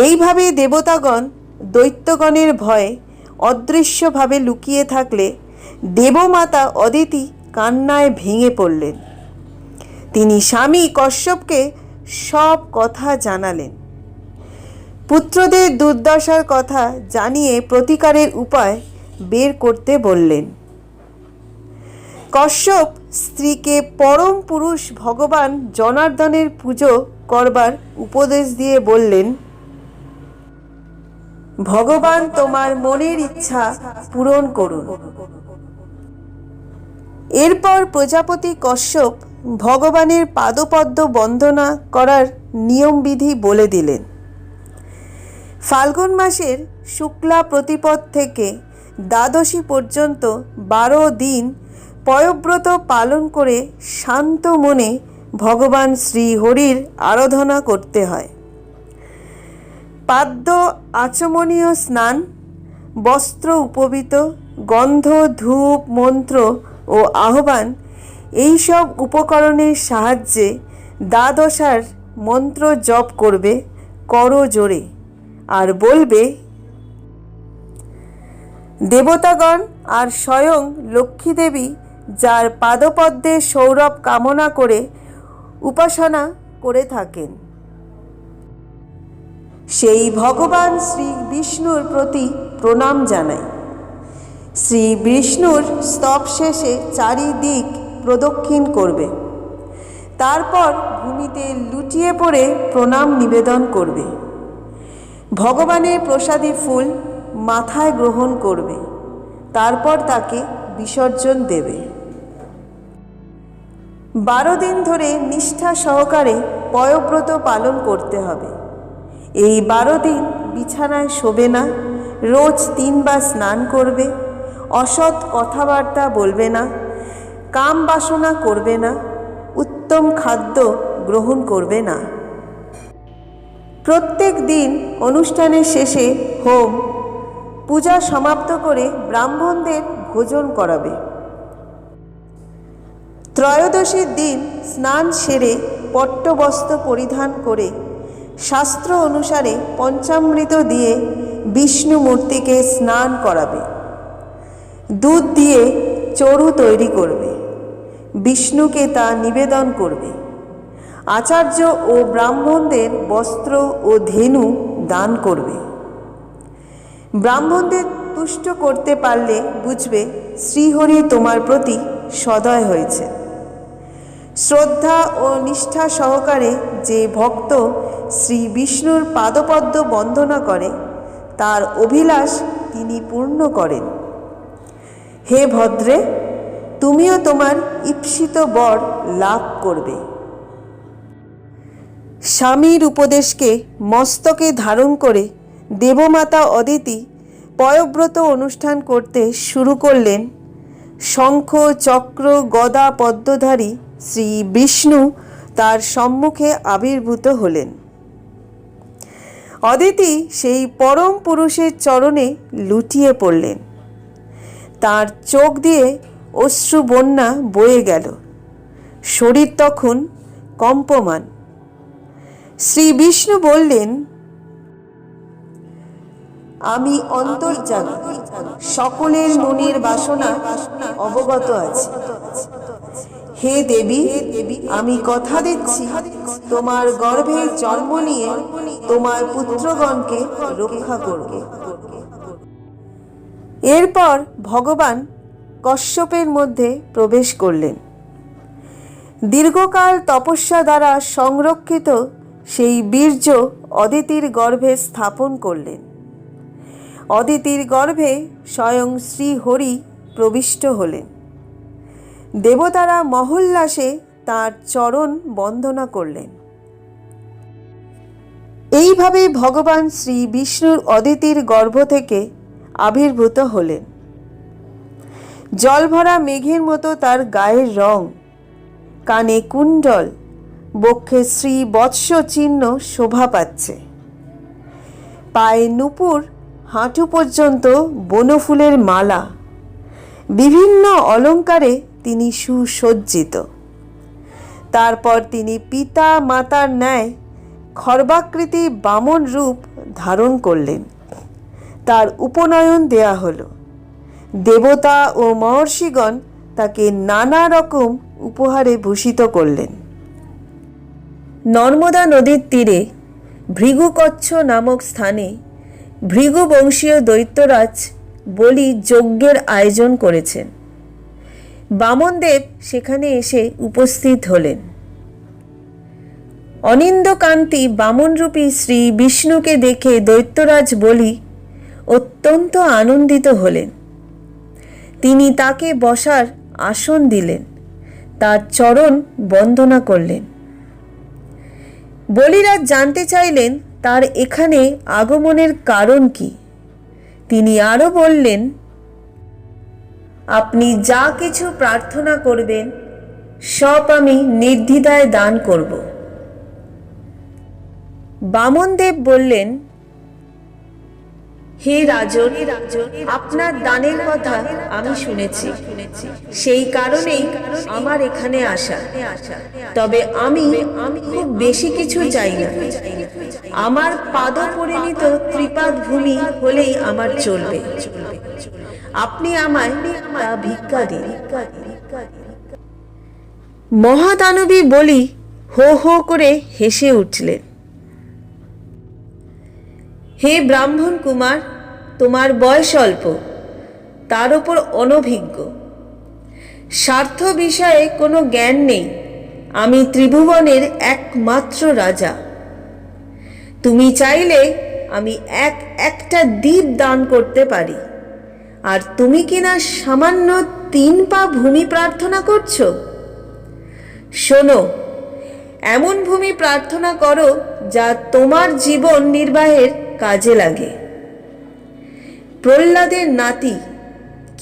এইভাবে দেবতাগণ দৈত্যগণের ভয়ে অদৃশ্যভাবে লুকিয়ে থাকলে দেবমাতা অদিতি কান্নায় ভেঙে পড়লেন। তিনি স্বামী কশ্যপকে সব কথা জানালেন। পুত্রদের দুর্দশার কথা জানিয়ে প্রতিকারের উপায় বের করতে বললেন। কশ্যপ স্ত্রীকে পরম পুরুষ ভগবান জনার্দনের পুজো করবার উপদেশ দিয়ে বললেন, ভগবান তোমার মনের ইচ্ছা পূরণ করুন। এরপর প্রজাপতি কশ্যপ ভগবানের পাদপদ্ম বন্দনা করার নিয়মবিধি বলে দিলেন। ফাল্গুন মাসের শুক্লা প্রতিপদ থেকে দ্বাদশী পর্যন্ত 12 দিন পয়ব্রত পালন করে শান্ত মনে ভগবান শ্রীহরির আরাধনা করতে হয়। পাদ্য আচমনীয় স্নান, বস্ত্র উপবিত, গন্ধ, ধূপ, মন্ত্র ও আহ্বান এইসব উপকরণের সাহায্যে দ্বাদশার মন্ত্র জপ করবে করজোড়ে আর বলবে, দেবতাগণ আর স্বয়ং লক্ষ্মী দেবী যার পাদপদ্মের সৌরভ কামনা করে উপাসনা করে থাকেন, সেই ভগবান শ্রী বিষ্ণুর প্রতি প্রণাম জানাই। শ্রী বিষ্ণুর স্তব শেষে চারিদিক প্রদক্ষিণ করবে। তারপর ভূমিতে লুটিয়ে পড়ে প্রণাম নিবেদন করবে। ভগবানের প্রসাদী ফুল মাথায় গ্রহণ করবে। তারপর তাকে বিসর্জন দেবে। 12 দিন ধরে নিষ্ঠা সহকারে পয়ব্রত পালন করতে হবে। এই 12 দিন বিছানায় শোবে না, রোজ 3 বার স্নান করবে, অসৎ কথাবার্তা বলবে না, কাম বাসনা করবে না, উত্তম খাদ্য গ্রহণ করবে না। প্রত্যেক দিন অনুষ্ঠানের শেষে হোম পূজা সমাপ্ত করে ব্রাহ্মণদের ভোজন করাবে। ত্রয়োদশীর দিন স্নান সেরে পট্টবস্ত্র পরিধান করে শাস্ত্র অনুসারে পঞ্চামৃত দিয়ে বিষ্ণু মূর্তিকে স্নান করাবে। দুধ দিয়ে চড়ু তৈরি করবে, বিষ্ণুকে তা নিবেদন করবে। আচার্য ও ব্রাহ্মণদের বস্ত্র ও ধেনু দান করবে। ব্রাহ্মণদের তুষ্ট করতে পারলে বুঝবে শ্রীহরি তোমার প্রতি সদয় হয়েছে। শ্রদ্ধা ও নিষ্ঠা সহকারে যে ভক্ত শ্রী বিষ্ণুর পাদপদ্ম বন্দনা করে তার অভিলাষ তিনি পূর্ণ করেন। হে ভদ্রে, তুমিও তোমার ঈপ্সিত বর লাভ করবে। স্বামীর উপদেশকে মস্তকে ধারণ করে দেবমাতা অদিতি পয়ব্রত অনুষ্ঠান করতে শুরু করলেন। শঙ্খ, চক্র, গদা পদ্মধারী শ্রী বিষ্ণু তার সম্মুখে আবির্ভূত হলেন। অদিতি সেই পরম পুরুষের চরণে লুটিয়ে পড়লেন। তার চোখ দিয়ে অশ্রু বন্যা বয়ে গেল। শরীর তখন কম্পমান। শ্রী বিষ্ণু বললেন, আমি অন্তর্যামী, সকলের মনের বাসনা অবগত আছে। হে দেবী, আমি কথা দিচ্ছি তোমার গর্ভে জন্ম নিয়ে তোমার পুত্রগণকে রক্ষা করব। এরপর ভগবান কশ্যপের মধ্যে প্রবেশ করলেন। দীর্ঘকাল তপস্যা দ্বারা সংরক্ষিত সেই বীর্য অদিতির গর্ভে স্থাপন করলেন। অদিতির গর্ভে স্বয়ং শ্রীহরি প্রবিষ্ট হলেন। দেবতারা মহোল্লাসে তাঁর চরণ বন্দনা করলেন। এইভাবে ভগবান শ্রী বিষ্ণুর অদিতির গর্ভ থেকে আবির্ভূত হলেন। জলভরা মেঘের মতো তার গায়ের রং, কানে কুণ্ডল, বক্ষে শ্রী বৎস চিহ্ন শোভা পাচ্ছে। পায়ে নূপুর, হাঁটু পর্যন্ত বনফুলের মালা, বিভিন্ন অলঙ্কারে তিনি সুসজ্জিত। তারপর তিনি পিতা মাতার ন্যায় খর্বাকৃতি বামন রূপ ধারণ করলেন। তার উপনয়ন দেয়া হলো। দেবতা ও মহর্ষিগণ তাকে নানা রকম উপহারে ভূষিত করলেন। নর্মদা নদীর তীরে ভৃগুকচ্ছ নামক স্থানে ভৃগুবংশীয় দৈত্যরাজ বলি যজ্ঞের আয়োজন করেছেন। বামনদেব সেখানে এসে উপস্থিত হলেন। অনিন্দকান্তি বামনরূপী শ্রী বিষ্ণুকে দেখে দৈত্যরাজ বলি অত্যন্ত আনন্দিত হলেন। তিনি তাকে বসার আসন দিলেন, তার চরণ বন্দনা করলেন। বলিরাজ জানতে চাইলেন তার এখানে আগমনের কারণ কি। তিনি আরও বললেন, আপনি যা কিছু প্রার্থনা করবেন সব আমি নির্দ্বিধায় দান করব। বামনদেব বললেন, হে রাজন, আপনার দানের কথা আমি শুনেছি, সেই কারণেই আমার এখানে আসা। তবে আমি খুব বেশি কিছু চাই না। আমার পাদ পরিণীত ত্রিপাদ ভূমি হলেই আমার চলবে। আপনি আমায় তা ভিক্ষা দিন। মহাদানবী বলি হো হো করে হেসে উঠলেন। হে ব্রাহ্মণ কুমার, তোমার বয়স অল্প, তার উপর অনভিজ্ঞ, স্বার্থ বিষয়ে কোনো জ্ঞান নেই। আমি ত্রিভুবনের একমাত্র রাজা। তুমি চাইলে আমি একটা দ্বীপ দান করতে পারি, আর তুমি কিনা সামান্য 3 পা ভূমি প্রার্থনা করছো। শোনো, এমন ভূমি প্রার্থনা করো যা তোমার জীবন নির্বাহের কাজে লাগে। প্রহ্লাদের নাতি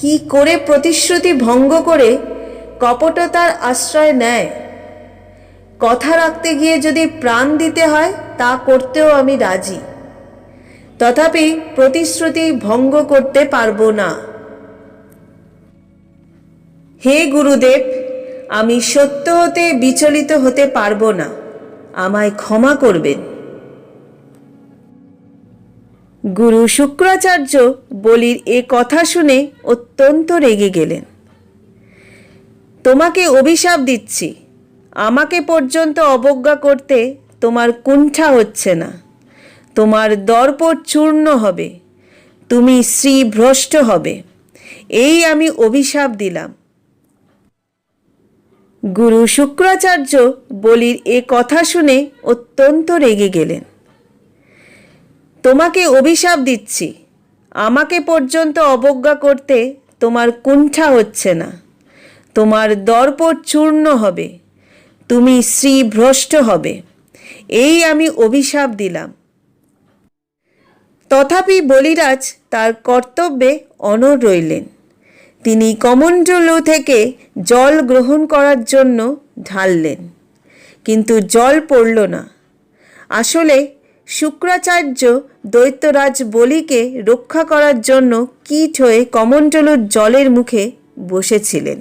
কি করে প্রতিশ্রুতি ভঙ্গ করে কপটতার আশ্রয় নেয়। কথা রাখতে গিয়ে যদি প্রাণ দিতে হয় তা করতেও আমি রাজি, তথাপি প্রতিশ্রুতি ভঙ্গ করতে পারবো না। হে গুরুদেব, আমি সত্য হতে বিচলিত হতে পারবো না, আমায় ক্ষমা করবেন। গুরু শুক্রাচার্য বলির এ কথা শুনে অত্যন্ত রেগে গেলেন। তোমাকে অভিশাপ দিচ্ছি, আমাকে পর্যন্ত অবজ্ঞা করতে তোমার কুণ্ঠা হচ্ছে না। তোমার দর্প চূর্ণ হবে, তুমি শ্রীভ্রষ্ট হবে, এই আমি অভিশাপ দিলাম। গুরু শুক্রাচার্য বলির এ কথা শুনে অত্যন্ত রেগে গেলেন। তোমাকে অভিশাপ দিচ্ছি, আমাকে পর্যন্ত অবজ্ঞা করতে তোমার কুণ্ঠা হচ্ছে না। তোমার দর্প চূর্ণ হবে, তুমি শ্রীভ্রষ্ট হবে, এই আমি অভিশাপ দিলাম। তথাপি বলিরাজ তার কর্তব্যে অনড় রইলেন। তিনি কমণ্ডলু থেকে জল গ্রহণ করার জন্য ঢাললেন, কিন্তু জল পড়ল না। আসলে শুক্রাচার্য দৈত্যরাজ বলিকে রক্ষা করার জন্য কীট হয়ে কমণ্ডলুর জলের মুখে বসেছিলেন।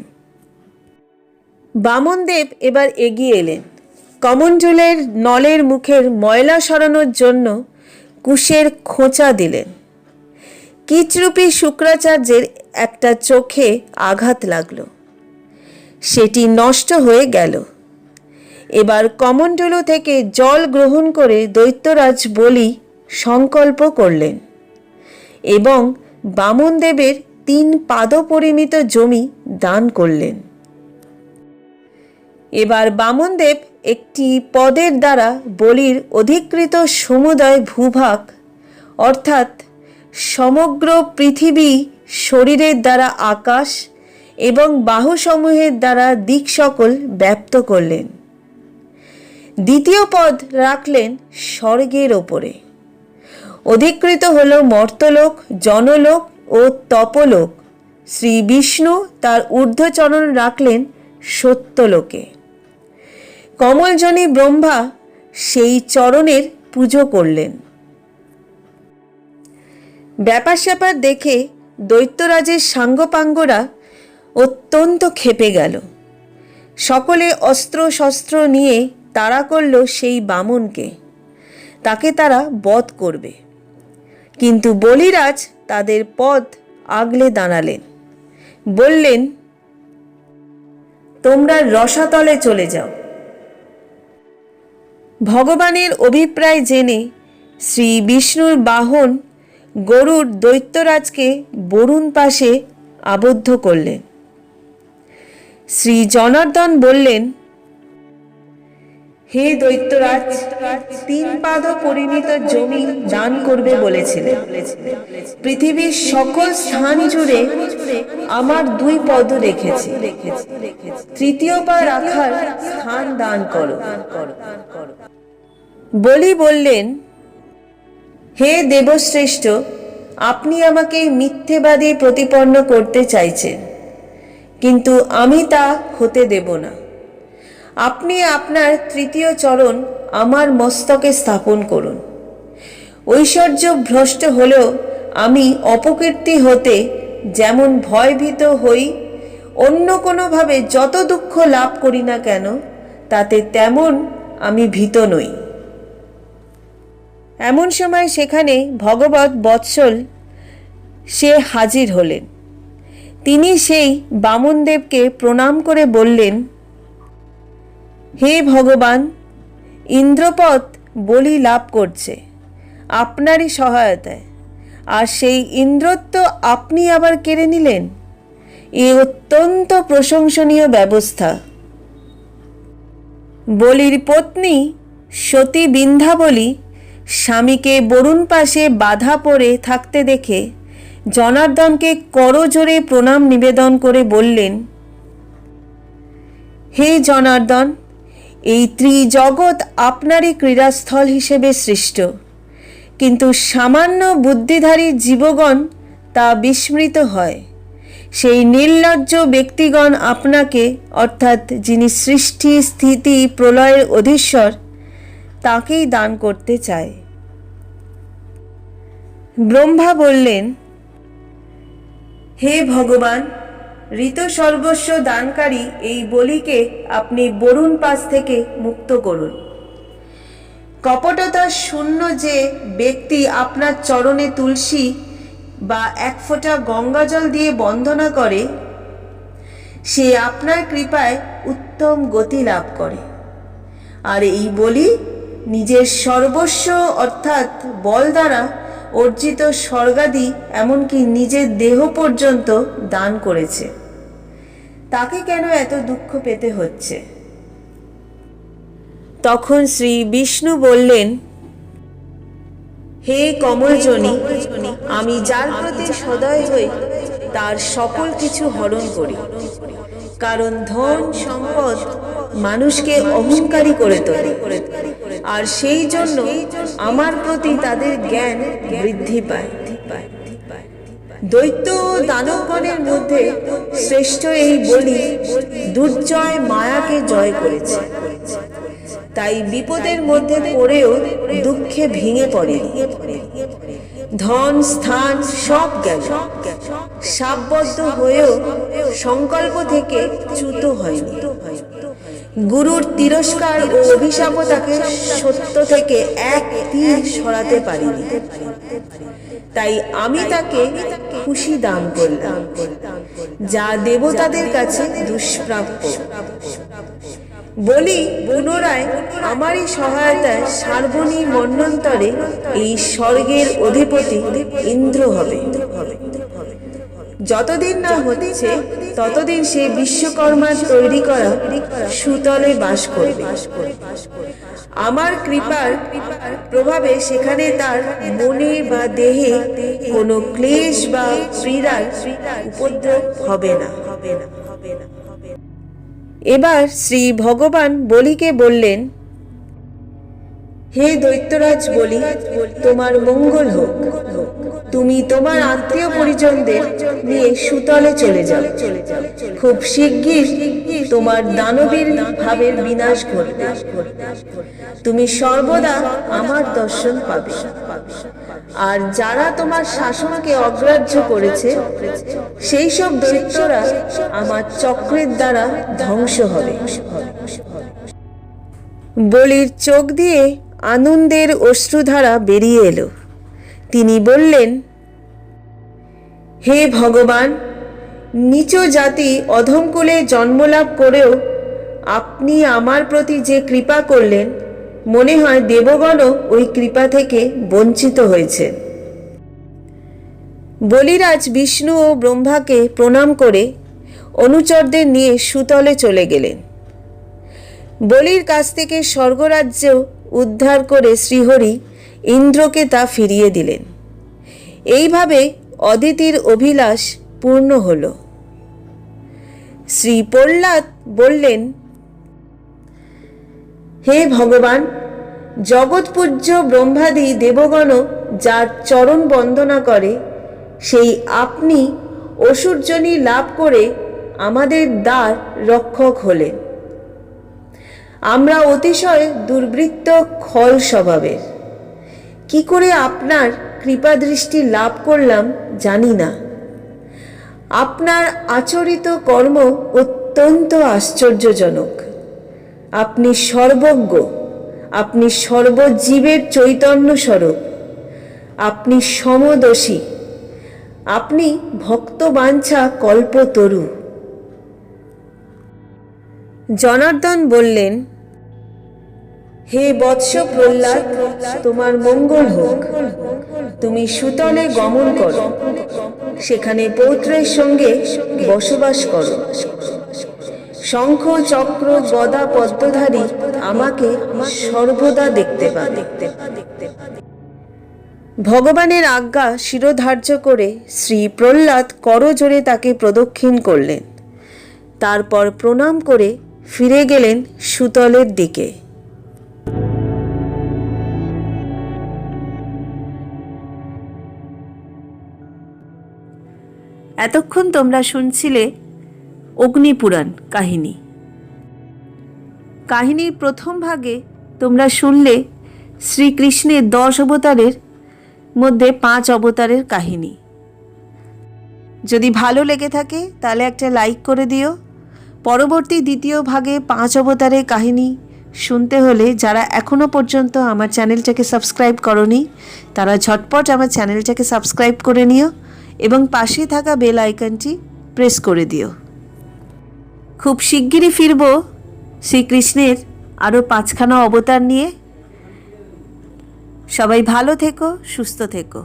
বামনদেব এবার এগিয়ে এলেন। কমণ্ডলের নলের মুখের ময়লা সরানোর জন্য কুশের খোঁচা দিলেন। কীটরূপী শুক্রাচার্যের একটা চোখে আঘাত লাগল, সেটি নষ্ট হয়ে গেল। এবার কমণ্ডলু থেকে জল গ্রহণ করে দৈত্যরাজ বলি সংকল্প করলেন এবং বামনদেবের 3 পাদপরিমিত জমি দান করলেন। এবার বামনদেব একটি পদের দ্বারা বলির অধিকৃত সমুদয় ভূভাগ অর্থাৎ সমগ্র পৃথিবী শরীরের দ্বারা আকাশ এবং বাহুসমূহের দ্বারা দিক সকল ব্যাপ্ত করলেন। দ্বিতীয় পদ রাখলেন স্বর্গের ওপরে। অধিকৃত হল মর্তলোক, জনলোক ও তপলোক। শ্রী বিষ্ণু তার ঊর্ধ্বচরণ রাখলেন সত্যলোকে। কমলজনী ব্রহ্মা সেই চরণের পুজো করলেন। ব্যাপার স্যাপার দেখে দৈত্যরাজের সাঙ্গপাঙ্গরা অত্যন্ত ক্ষেপে গেল। সকলে অস্ত্র শস্ত্র নিয়ে তাড়া করল সেই বামনকে। তাকে তারা বধ করবে। কিন্তু বলিরাজ তাদের পথ আগলে দাঁড়ালেন। বললেন, তোমরা রসাতলে চলে যাও। ভগবানের অভিপ্রায় জেনে শ্রী বিষ্ণুর বাহন গরুড় দৈত্যরাজকে বরুণ পাশে আবদ্ধ করলেন। শ্রী জনার্দন বললেন, হে দৈত্যরাজ, 3 পাদ পরিমিত জমি দান করবে বলেছিলেন। পৃথিবীর সকল স্থান জুড়ে আমার 2 পদ রেখেছি। তৃতীয় পা রাখার স্থান দান করো। বলি বললেন, হে দেবশ্রেষ্ঠ, আপনি আমাকে মিথ্যেবাদী প্রতিপন্ন করতে চাইছেন, কিন্তু আমি তা হতে দেব না। আপনি আপনার তৃতীয় চরণ আমার মস্তকে স্থাপন করুন। ঐশ্বর্য ভ্রষ্ট হলেও আমি অপকীর্তি হতে যেমন ভয়ভীত হই, অন্য কোনোভাবে যত দুঃখ লাভ করি না কেন তাতে তেমন আমি ভীত নই। এমন সময় সেখানে ভগবৎ বৎসল সে হাজির হলেন। তিনি সেই বামনদেবকে প্রণাম করে বললেন, হে ভগবান, ইন্দ্রপদ বলি লাভ করছে আপনারই সহায়তায়, আর সেই ইন্দ্রত্ব আপনি আবার কেড়ে নিলেন। এ অত্যন্ত প্রশংসনীয় ব্যবস্থা। বলির পত্নী সতী বিন্ধ্যাবলী স্বামীকে বরুণ পাশে বাধা পড়ে থাকতে দেখে জনার্দনকে করজোড়ে প্রণাম নিবেদন করে বললেন, হে জনার্দন, এই ত্রিজগৎ আপনারই ক্রীড়াস্থল হিসেবে সৃষ্ট, কিন্তু সামান্য বুদ্ধিধারী জীবগণ তা বিস্মৃত হয়। সেই নির্লজ্জ ব্যক্তিগণ আপনাকে, অর্থাৎ যিনি সৃষ্টি স্থিতি প্রলয়ের অধীশ্বর, তাকেই দান করতে চায়। ব্রহ্মা বললেন, হে ভগবান, ঋত সর্বস্ব দানকারী এই বলিকে আপনি বরুণ পাশ থেকে মুক্ত করুন। কপটতা শূন্য যে ব্যক্তি আপনার চরণে তুলসী বা 1 ফোঁটা গঙ্গাজল দিয়ে বন্দনা করে, সে আপনার কৃপায় উত্তম গতি লাভ করে। আর এই বলি নিজের সর্বস্ব অর্থাৎ বল দ্বারা অর্জিত স্বর্গাদি এমনকি নিজের দেহ পর্যন্ত দান করেছে। তাকে কেন এত দুঃখ পেতে হচ্ছে? তখন শ্রী বিষ্ণু বললেন, হে কমলজনী, আমি যার প্রতি সদয় হই তার সকল কিছু হরণ করি। কারণ ধন সম্পদ মানুষকে অহংকারী করে তোলে, আর সেই জন্য আমার প্রতি তাদের জ্ঞান বৃদ্ধি পায়। দৈত্য ও দানবগণের মধ্যে শ্রেষ্ঠ এই বলি দুর্জয় মায়াকে জয় করেছে। তাই বিপদের মধ্যে পড়েও দুঃখে ভেঙে পড়ে। ধন স্থান সব গেল, শাপবদ্ধ হয়েও সংকল্প থেকে চ্যুত হয়নি। গুরুর তিরস্কার ও অভিশাপও তাকে সত্য থেকে এক তীর সরাতে পারেনি। তাই আমি তাকে খুশি দান করলাম, যা দেবতাদের কাছে দুষ্প্রাপ্য। বলি পুনরায় আমারই সহায়তায় সার্বণী মন্বন্তরে এই স্বর্গের অধিপতি ইন্দ্র হবে। যতদিন না হচ্ছে ততদিন সে বিশ্বকর্মার তৈরি করা সুতলে বাস করবে। আমার কৃপার প্রভাবে সেখানে তার মনে বা দেহে কোনো ক্লেশ বা পীড়ার উপদ্রব হবে না। এবার শ্রী ভগবান বলিকে বললেন, হে দৈত্যরাজ বলি, তোমার মঙ্গল হোক। তুমি তোমার আত্মীয় পরিজনদের নিয়ে সুতলে চলে যাও। খুব শিগগির তোমার দানবীর ভাবের বিনাশ ঘটবে। তুমি সর্বদা আমার দর্শন পাবে। আর যারা তোমার শাসনকে অগ্রাহ্য করেছে সেই সব দৈত্যরা আমার চক্রের দ্বারা ধ্বংস হবে। বলির চোখ দিয়ে আনন্দের অশ্রুধারা বেরিয়ে এলো। তিনি বললেন, হে ভগবান, নীচ জাতি অধমকুলে জন্মলাভ করেও আপনি আমার প্রতি যে কৃপা করলেন, মনে হয় দেবগণও ওই কৃপা থেকে বঞ্চিত হয়েছে। বলিরাজ বিষ্ণু ও ব্রহ্মাকে প্রণাম করে অনুচরদের নিয়ে সুতলে চলে গেলেন। বলির কাছ থেকে স্বর্গরাজ্য উদ্ধার করে শ্রীহরি ইন্দ্রকে তা ফিরিয়ে দিলেন। এইভাবে অদিতির অভিলাষ পূর্ণ হল। শ্রী প্রহ্লাদ বললেন, হে ভগবান, জগৎপূজ্য ব্রহ্মাদি দেবগণ যার চরণ বন্দনা করে, সেই আপনি অসুরজনী লাভ করে আমাদের দ্বার রক্ষক হলেন। আমরা অতিশয় দুর্বৃত্ত খল স্বভাবের। কি করে আপনার কৃপাদৃষ্টি লাভ করলাম জানি না। আপনার আচরিত কর্ম অত্যন্ত আশ্চর্যজনক। আপনি সর্বজ্ঞ, আপনি সর্বজীবের চৈতন্য স্বরূপ, আপনি সমদোষী, আপনি ভক্তবাঞ্ছা কল্পতরু। জনার্দন বললেন, হে বৎস প্রহ্লাদ, তোমার মঙ্গল হোক। তুমি সুতলে গমন করো, সেখানে পৌত্রের সঙ্গে বসবাস করো। শঙ্খ চক্র গদা পদ্মধারী আমাকে সর্বদা দেখতে পাবে। ভগবানের আজ্ঞা শিরোধার্য করে শ্রী প্রহ্লাদ করজোড়ে তাকে প্রদক্ষিণ করলেন। তারপর প্রণাম করে ফিরে গেলেন সুতলের দিকে। এতক্ষণ তোমরা শুনছিলে অগ্নিপুরাণ কাহিনী। কাহিনীর প্রথম ভাগে তোমরা শুনলে শ্রীকৃষ্ণের 10 অবতারের মধ্যে 5 অবতারের কাহিনী। যদি ভালো লেগে থাকে তাহলে একটা লাইক করে দিও। পরবর্তী দ্বিতীয় ভাগে 5 অবতারের কাহিনী শুনতে হলে যারা এখনও পর্যন্ত আমার চ্যানেলটাকে সাবস্ক্রাইব করনি, তারা ঝটপট আমার চ্যানেলটাকে সাবস্ক্রাইব করে নিও এবং পাশে থাকা বেল আইকনটি প্রেস করে দিও। খুব শিগগিরই ফিরব শ্রীকৃষ্ণের আরও 5খানা অবতার নিয়ে। সবাই ভালো থেকো, সুস্থ থেকো।